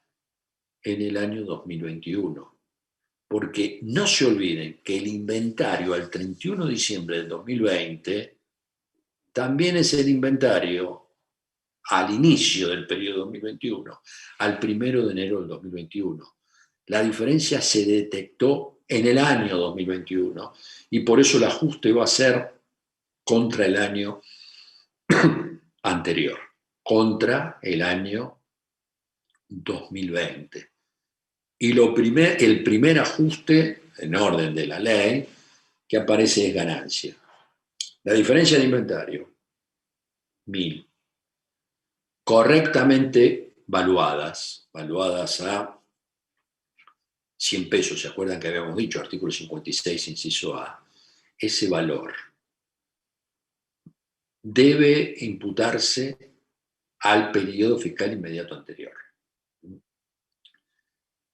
en el año 2021. Porque no se olviden que el inventario al 31 de diciembre del 2020 también es el inventario al inicio del periodo 2021, al 1 de enero del 2021. La diferencia se detectó en el año 2021 y por eso el ajuste va a ser contra el año anterior, contra el año 2020. Y el primer ajuste, en orden de la ley, que aparece es ganancia. La diferencia de inventario, 1.000. Correctamente valuadas a 100 pesos, ¿se acuerdan que habíamos dicho? Artículo 56, inciso A. Ese valor debe imputarse al periodo fiscal inmediato anterior.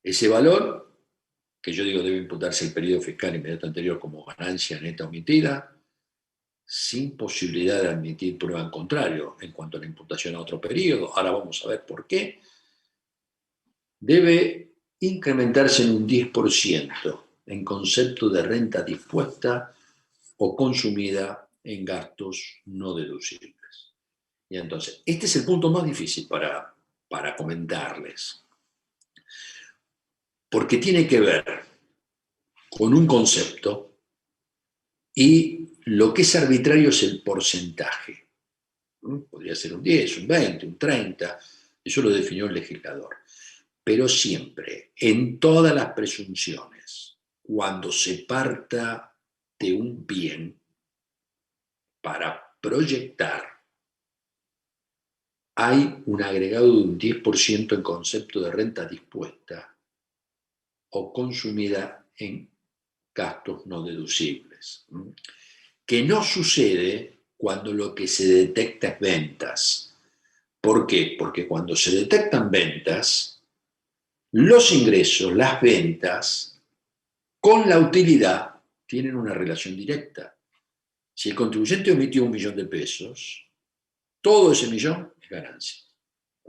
Ese valor, que yo digo debe imputarse al periodo fiscal inmediato anterior como ganancia neta omitida, sin posibilidad de admitir prueba en contrario en cuanto a la imputación a otro periodo, ahora vamos a ver por qué, debe incrementarse en un 10% en concepto de renta dispuesta o consumida en gastos no deducibles. Y entonces, este es el punto más difícil para comentarles, porque tiene que ver con un concepto y lo que es arbitrario es el porcentaje. Podría ser un 10, un 20, un 30, eso lo definió el legislador. Pero siempre, en todas las presunciones, cuando se parta de un bien para proyectar, hay un agregado de un 10% en concepto de renta dispuesta o consumida en gastos no deducibles, que no sucede cuando lo que se detecta es ventas. ¿Por qué? Porque cuando se detectan ventas, los ingresos, las ventas, con la utilidad tienen una relación directa. Si el contribuyente omitió 1.000.000 de pesos, todo ese millón es ganancia.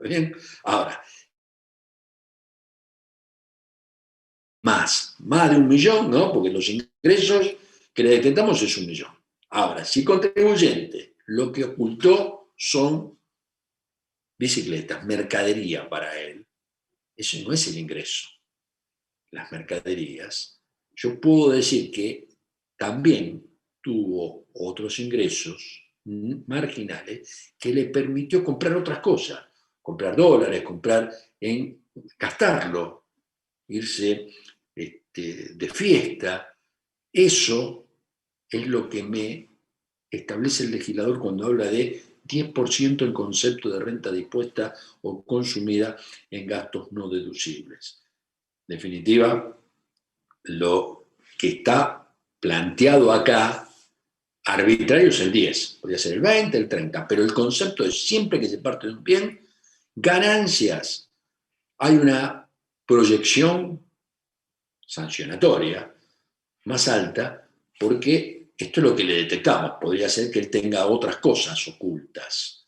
¿Bien? Ahora, más de 1.000.000, ¿no? Porque los ingresos que le detectamos es 1.000.000. Ahora, si el contribuyente lo que ocultó son bicicletas, mercadería para él, eso no es el ingreso. Las mercaderías, yo puedo decir que también tuvo otros ingresos marginales que le permitió comprar otras cosas, comprar dólares, gastarlo, irse de fiesta. Eso es lo que me establece el legislador cuando habla de 10% en concepto de renta dispuesta o consumida en gastos no deducibles. En definitiva, lo que está planteado acá, arbitrario es el 10, podría ser el 20, el 30, pero el concepto es siempre que se parte de un bien, ganancias, hay una proyección sancionatoria más alta, porque esto es lo que le detectamos. Podría ser que él tenga otras cosas ocultas,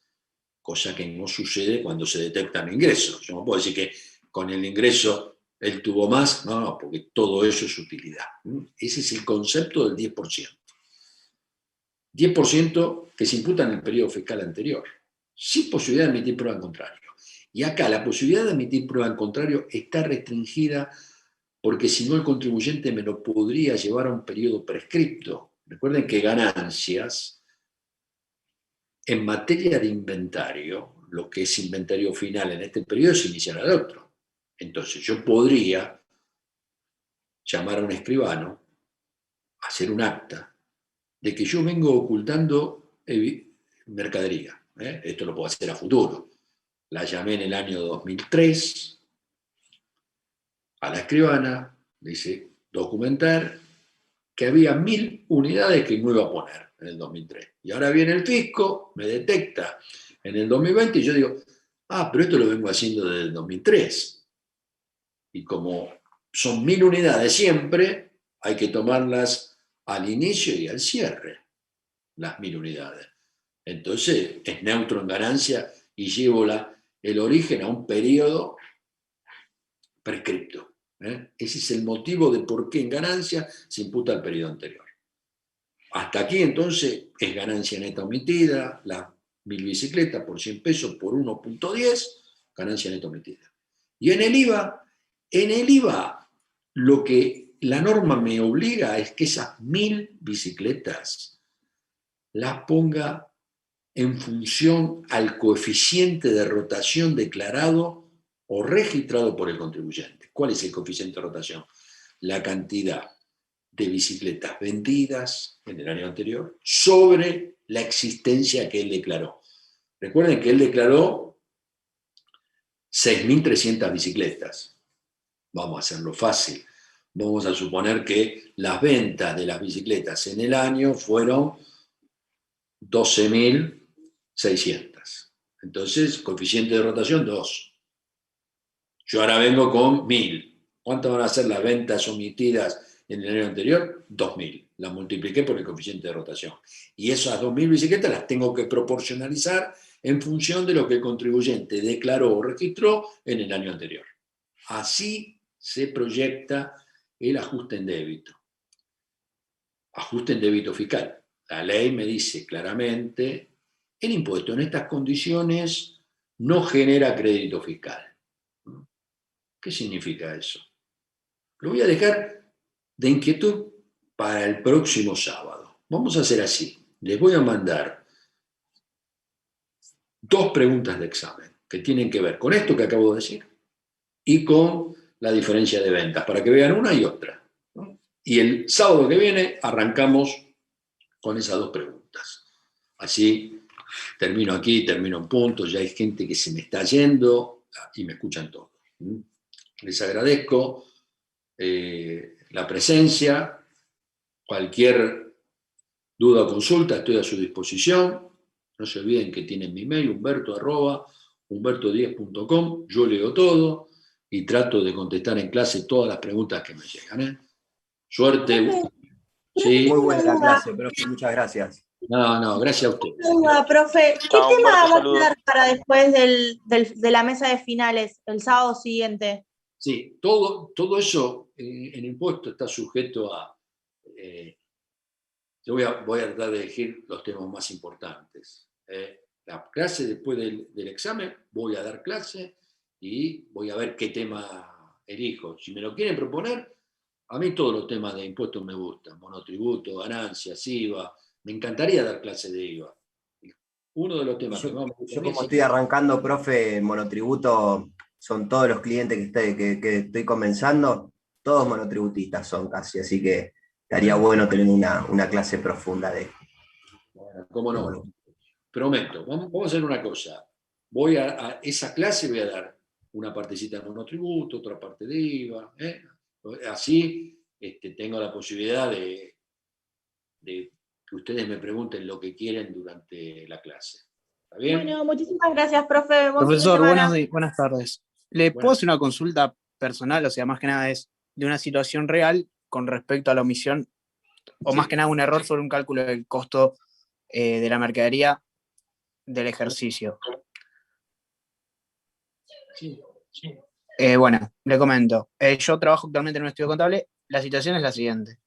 cosa que no sucede cuando se detectan ingresos. Yo no puedo decir que con el ingreso él tuvo más, no, porque todo eso es utilidad. Ese es el concepto del 10%. 10% que se imputa en el periodo fiscal anterior, sin posibilidad de emitir prueba en contrario. Y acá la posibilidad de emitir prueba en contrario está restringida porque si no el contribuyente me lo podría llevar a un periodo prescripto. Recuerden que ganancias, en materia de inventario, lo que es inventario final en este periodo es iniciar al otro. Entonces yo podría llamar a un escribano, hacer un acta, de que yo vengo ocultando mercadería. Esto lo puedo hacer a futuro. La llamé en el año 2003 a la escribana, dice documentar que había 1.000 unidades que no iba a poner en el 2003. Y ahora viene el fisco, me detecta en el 2020 y yo digo, pero esto lo vengo haciendo desde el 2003. Y como son 1.000 unidades siempre, hay que tomarlas al inicio y al cierre, las 1.000 unidades. Entonces es neutro en ganancia y llevo el origen a un periodo prescripto. Ese es el motivo de por qué en ganancia se imputa el periodo anterior. Hasta aquí entonces es ganancia neta omitida, las 1.000 bicicletas por 100 pesos por 1.10, ganancia neta omitida. Y en el IVA, lo que la norma me obliga es que esas 1.000 bicicletas las ponga en función al coeficiente de rotación declarado o registrado por el contribuyente. ¿Cuál es el coeficiente de rotación? La cantidad de bicicletas vendidas en el año anterior sobre la existencia que él declaró. Recuerden que él declaró 6.300 bicicletas. Vamos a hacerlo fácil. Vamos a suponer que las ventas de las bicicletas en el año fueron 12.600. Entonces, coeficiente de rotación 2. Yo ahora vengo con 1.000. ¿Cuántas van a ser las ventas omitidas en el año anterior 2.000. La multipliqué por el coeficiente de rotación. Y esas 2.000 bicicletas las tengo que proporcionalizar en función de lo que el contribuyente declaró o registró en el año anterior. Así se proyecta el ajuste en débito. Ajuste en débito fiscal. La ley me dice claramente, el impuesto en estas condiciones no genera crédito fiscal. ¿Qué significa eso? Lo voy a dejar de inquietud para el próximo sábado. Vamos a hacer así. Les voy a mandar 2 preguntas de examen que tienen que ver con esto que acabo de decir y con la diferencia de ventas, para que vean una y otra, ¿no? Y el sábado que viene arrancamos con esas 2 preguntas. Así termino aquí, termino en punto, ya hay gente que se me está yendo y me escuchan todos. Les agradezco la presencia, cualquier duda o consulta estoy a su disposición. No se olviden que tienen mi mail, humberto@humberto10.com. Yo leo todo y trato de contestar en clase todas las preguntas que me llegan. Suerte. Sí. Muy buena la clase, profe, muchas gracias. No, gracias a ustedes. Profe, ¿qué Chao, tema Humberto, va a saludos. quedar para después de la mesa de finales, el sábado siguiente? Sí, todo eso en impuesto está sujeto a... yo voy a tratar de elegir los temas más importantes. La clase después del examen, voy a dar clase y voy a ver qué tema elijo. Si me lo quieren proponer, a mí todos los temas de impuestos me gustan. Monotributo, ganancias, IVA. Me encantaría dar clase de IVA. Uno de los temas que más me gusta Yo a mí como es estoy arrancando, profe, monotributo, son todos los clientes que estoy comenzando, todos monotributistas son casi, así que estaría bueno tener una clase profunda de... Bueno, cómo no. Prometo, vamos a hacer una cosa. Voy a esa clase, voy a dar una partecita de monotributo, otra parte de IVA. Así tengo la posibilidad de que ustedes me pregunten lo que quieren durante la clase. ¿Está bien? Bueno, muchísimas gracias, profe. Buen fin de Profesor, semana. buenas tardes. ¿Le puedo hacer una consulta personal? O sea, más que nada es de una situación real con respecto a la omisión, o más que nada un error sobre un cálculo del costo de la mercadería del ejercicio. Sí. Bueno, le comento. Yo trabajo actualmente en un estudio contable. La situación es la siguiente.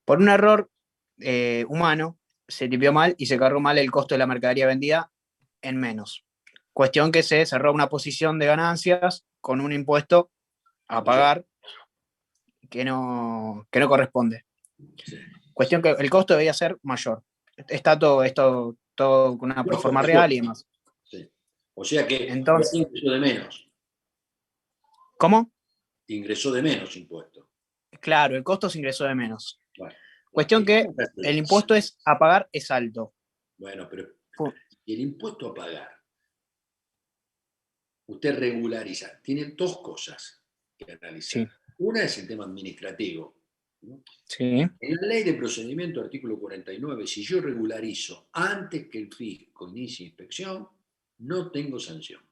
Por un error humano, se tipió mal y se cargó mal el costo de la mercadería vendida en menos. Cuestión que se cerró una posición de ganancias con un impuesto a pagar que no corresponde. Cuestión que el costo debía ser mayor. Está todo esto con una proforma real y demás. Sí. O sea que Entonces, ingresó de menos. ¿cómo? Ingresó de menos impuesto. Claro, el costo se ingresó de menos. Bueno, Cuestión que el impuesto a pagar es alto. Bueno, pero el impuesto a pagar, usted regulariza. Tiene 2 cosas que analizar. Sí. Una es el tema administrativo, ¿no? Sí. En la ley de procedimiento, artículo 49, si yo regularizo antes que el fisco inicie inspección, no tengo sanción.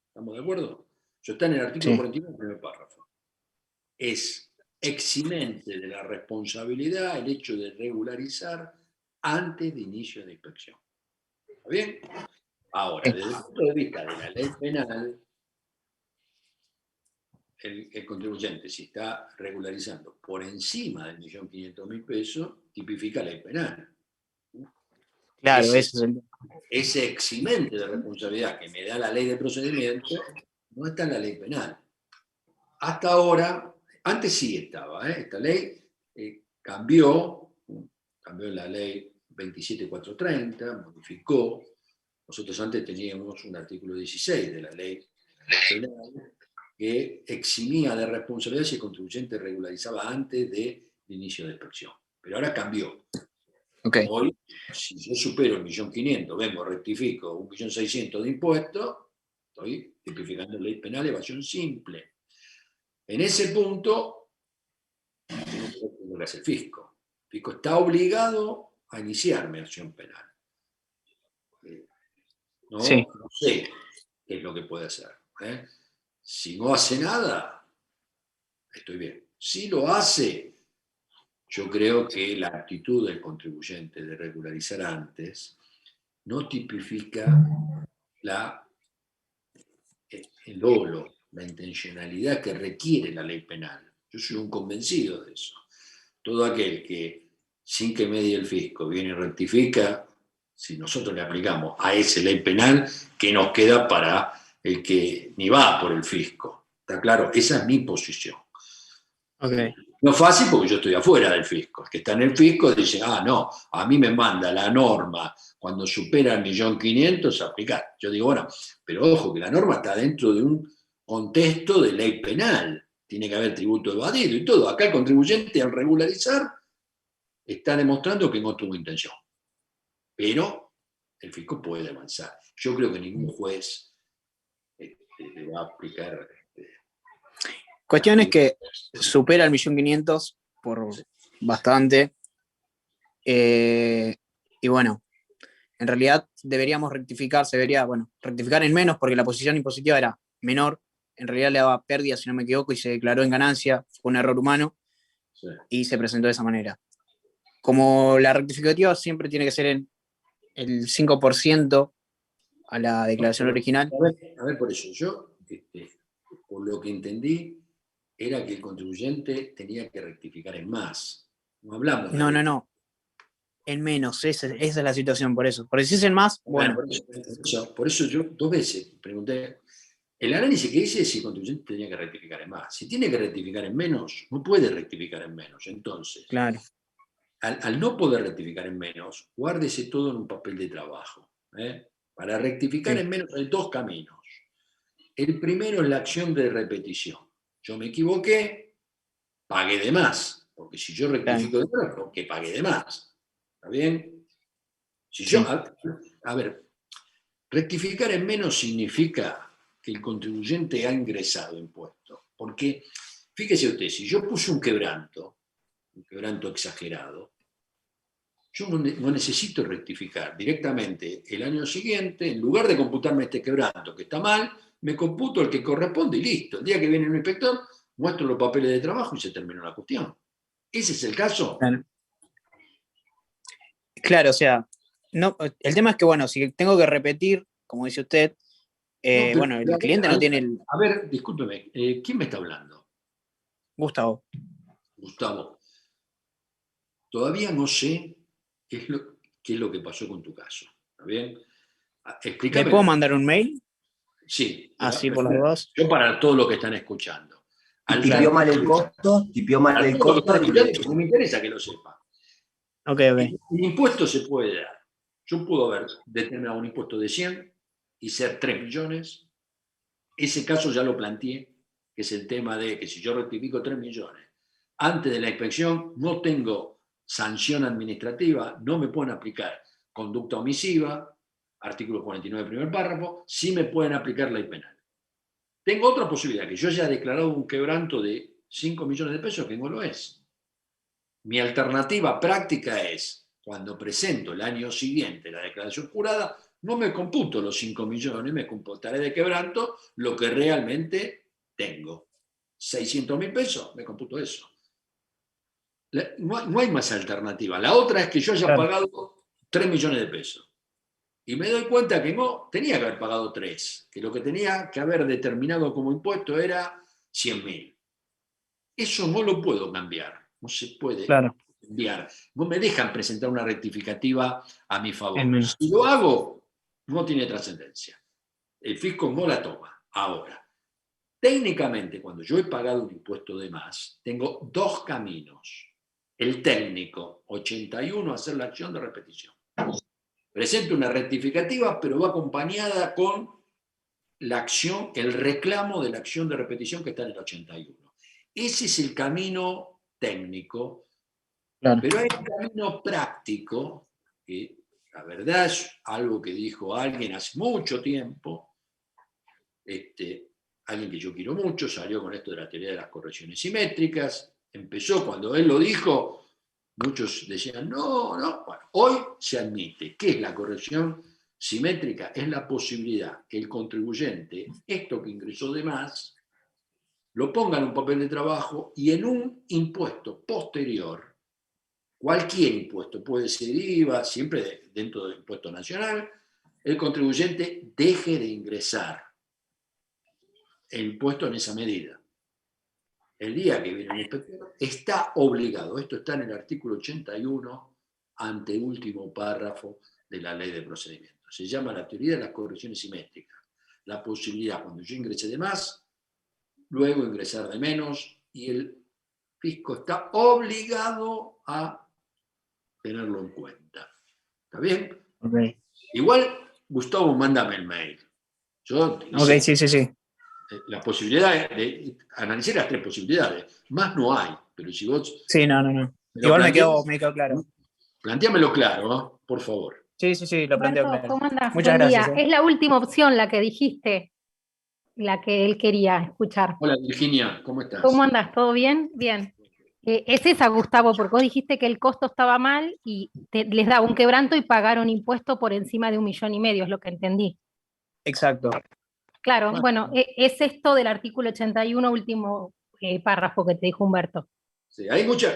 ¿Estamos de acuerdo? Eso está en el artículo 49, primer párrafo. Es eximente de la responsabilidad el hecho de regularizar antes de inicio de inspección. ¿Está bien? Ahora, desde el punto de vista de la ley penal, el contribuyente, si está regularizando por encima del 1.500.000 pesos, tipifica ley penal. Claro, ese es el... Ese eximente de responsabilidad que me da la ley de procedimiento no está en la ley penal. Hasta ahora, antes sí estaba, esta ley cambió en la ley 27430, modificó. Nosotros antes teníamos un artículo 16 de la ley penal que eximía de responsabilidad si el contribuyente regularizaba antes del inicio de inspección. Pero ahora cambió. Okay. Hoy, si yo supero el 1.500.000, vengo, rectifico 1.600.000 de impuestos, estoy tipificando ley penal, evasión simple. En ese punto, tengo que hacer el fisco. El fisco está obligado a iniciarme acción penal. No sé qué es lo que puede hacer. Si no hace nada, estoy bien. Si lo hace, yo creo que la actitud del contribuyente de regularizar antes no tipifica el dolo, la intencionalidad que requiere la ley penal. Yo soy un convencido de eso. Todo aquel que, sin que medie el fisco, viene y rectifica, si nosotros le aplicamos a esa ley penal, que nos queda para el que ni va por el fisco. ¿Está claro? Esa es mi posición. Ok. No es fácil porque yo estoy afuera del fisco. El que está en el fisco dice, no, a mí me manda la norma cuando supera el 1.500.000 a aplicar. Yo digo, bueno, pero ojo que la norma está dentro de un contexto de ley penal. Tiene que haber tributo evadido y todo. Acá el contribuyente al regularizar está demostrando que no tuvo intención. Pero el fisco puede avanzar. Yo creo que ningún juez le va a aplicar. Cuestión es que supera el 1.500.000 por bastante. Y bueno, en realidad deberíamos rectificar, rectificar en menos porque la posición impositiva era menor. En realidad le daba pérdida, si no me equivoco, y se declaró en ganancia. Fue un error humano y se presentó de esa manera. Como la rectificativa siempre tiene que ser en el 5% a la declaración original. A ver, por eso, yo, por lo que entendí, era que el contribuyente tenía que rectificar en más. No hablamos de... No. En menos, esa es la situación, por eso. Porque si es en más, bueno. Por eso yo 2 veces pregunté. El análisis que hice es si el contribuyente tenía que rectificar en más. Si tiene que rectificar en menos, no puede rectificar en menos. Entonces, claro, al no poder rectificar en menos, guárdese todo en un papel de trabajo. Para rectificar en menos hay 2 caminos. El primero es la acción de repetición. Yo me equivoqué, pagué de más. Porque si yo rectifico de menos, porque pagué de más. ¿Está bien? Si yo, a ver, rectificar en menos significa que el contribuyente ha ingresado impuestos. Porque, fíjese usted, si yo puse un quebranto exagerado, yo no necesito rectificar. Directamente el año siguiente, en lugar de computarme este quebranto que está mal, me computo el que corresponde y listo. El día que viene un inspector, muestro los papeles de trabajo y se terminó la cuestión. ¿Ese es el caso? Claro, o sea, no, el tema es que, bueno, si tengo que repetir, como dice usted, el cliente no tiene el... A ver, discúlpeme, ¿quién me está hablando? Gustavo. Todavía no sé qué es lo que pasó con tu caso. ¿Está bien? Explícame. ¿Le puedo mandar un mail? Sí. Así por las dudas. Yo para todos los que están escuchando. Tipió mal el costo, No me interesa que lo sepa. Ok. El impuesto se puede dar. Yo puedo haber determinado un impuesto de 100 y ser 3 millones. Ese caso ya lo planteé, que es el tema de que si yo rectifico 3 millones, antes de la inspección no tengo sanción administrativa, no me pueden aplicar conducta omisiva, artículo 49, primer párrafo, sí me pueden aplicar ley penal. Tengo otra posibilidad, que yo haya declarado un quebranto de 5 millones de pesos, que no lo es. Mi alternativa práctica es, cuando presento el año siguiente la declaración jurada, no me computo los 5 millones, me computaré de quebranto lo que realmente tengo. 600.000 pesos, me computo eso. No hay más alternativa. La otra es que yo haya pagado 3 millones de pesos. Y me doy cuenta que no tenía que haber pagado 3, que lo que tenía que haber determinado como impuesto era 100.000. Eso no lo puedo cambiar, no se puede cambiar. No me dejan presentar una rectificativa a mi favor. Si lo hago, no tiene trascendencia. El fisco no la toma. Ahora, técnicamente, cuando yo he pagado un impuesto de más, tengo 2 caminos. El técnico, 81, hacer la acción de repetición. Presento una rectificativa, pero va acompañada con la acción, el reclamo de la acción de repetición que está en el 81. Ese es el camino técnico, pero hay un camino práctico, que la verdad es algo que dijo alguien hace mucho tiempo, alguien que yo quiero mucho, salió con esto de la teoría de las correcciones simétricas, empezó cuando él lo dijo, muchos decían, no. Bueno, hoy se admite que es la corrección simétrica, es la posibilidad que el contribuyente, esto que ingresó de más, lo ponga en un papel de trabajo y en un impuesto posterior cualquier impuesto, puede ser IVA, siempre dentro del impuesto nacional, el contribuyente deje de ingresar el impuesto en esa medida. El día que viene el inspector está obligado, esto está en el artículo 81, anteúltimo párrafo de la ley de procedimiento. Se llama la teoría de las correcciones simétricas. La posibilidad, cuando yo ingrese de más, luego ingresar de menos, y el fisco está obligado a tenerlo en cuenta. ¿Está bien? Ok, Igual, Gustavo, mándame el mail. Yo okay, sí. la posibilidad de analicé las 3 posibilidades. Más no hay, pero si vos... Sí, no. Igual me quedó claro. Plantéamelo claro, ¿no? Por favor. Sí, lo planteo Humberto, claro. ¿cómo andás? Muchas Buen gracias. día. Es la última opción la que dijiste, la que él quería escuchar. Hola, Virginia, ¿cómo estás? ¿Cómo andás? ¿Todo bien? Bien. Es esa, Gustavo, porque vos dijiste que el costo estaba mal y les daba un quebranto y pagaron impuesto por encima de 1,5 millones, es lo que entendí. Exacto. Claro, Bueno. bueno, es esto del artículo 81, último párrafo que te dijo Humberto. Sí, hay mucha...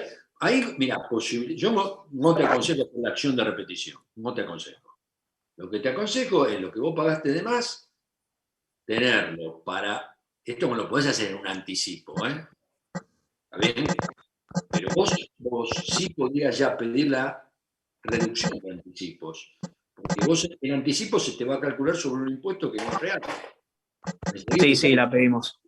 mira, yo no te aconsejo hacer la acción de repetición, no te aconsejo. Lo que te aconsejo es lo que vos pagaste de más, tenerlo para... Esto me lo podés hacer en un anticipo, ¿eh? ¿Está bien? Pero vos sí podrías ya pedir la reducción de anticipos. Porque vos en anticipo se te va a calcular sobre un impuesto que no es real. Sí, la pedimos.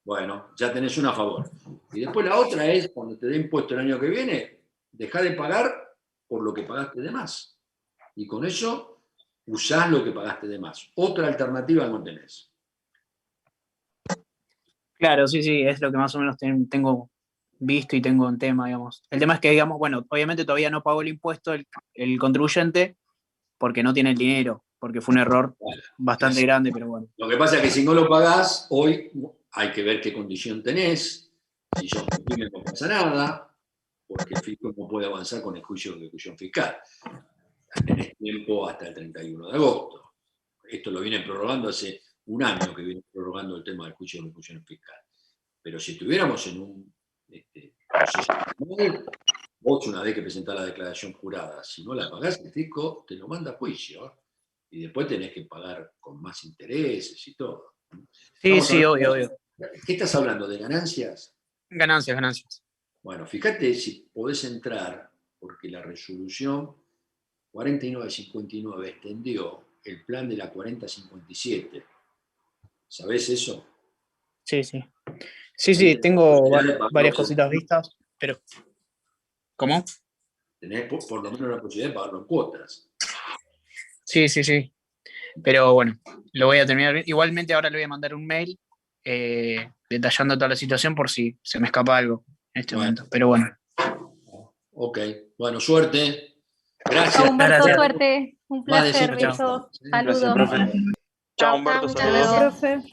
Bueno, ya tenés una a favor. Y después la otra es, cuando te dé impuesto el año que viene, dejá de pagar por lo que pagaste de más. Y con eso usás lo que pagaste de más. Otra alternativa no tenés. Claro, sí, es lo que más o menos tengo visto y tengo en tema, digamos. El tema es que, digamos, bueno, obviamente todavía no pagó el impuesto el contribuyente porque no tiene el dinero, porque fue un error bastante grande, pero bueno. Lo que pasa es que si no lo pagás, hoy hay que ver qué condición tenés. Si sos pyme no pasa nada, porque el fisco no puede avanzar con el juicio de ejecución fiscal. Tenés tiempo hasta el 31 de agosto. Esto lo viene prorrogando hace un año que viene prorrogando el tema del juicio de ejecución fiscal. Pero si estuviéramos en un proceso normal, vos una vez que presentás la declaración jurada, si no la pagás, el fisco te lo manda a juicio. Y después tenés que pagar con más intereses y todo. Sí, obvio. ¿Qué estás hablando? ¿De ganancias? Ganancias. Bueno, fíjate si podés entrar, porque la resolución 4959 extendió el plan de la 4057. ¿Sabés eso? Sí. Sí, tengo varias cositas vistas, pero... ¿Cómo? Tenés por lo menos la posibilidad de pagarlo en cuotas. Sí. Pero bueno, lo voy a terminar. Igualmente ahora le voy a mandar un mail detallando toda la situación por si se me escapa algo en este momento. Pero bueno. Ok, bueno, suerte. Gracias. Chao, Humberto, Gracias. suerte. Un placer, Más de 100 besos. personas. Saludos. Gracias, profe. Chao, Humberto, Hasta saludos. luego. Profe.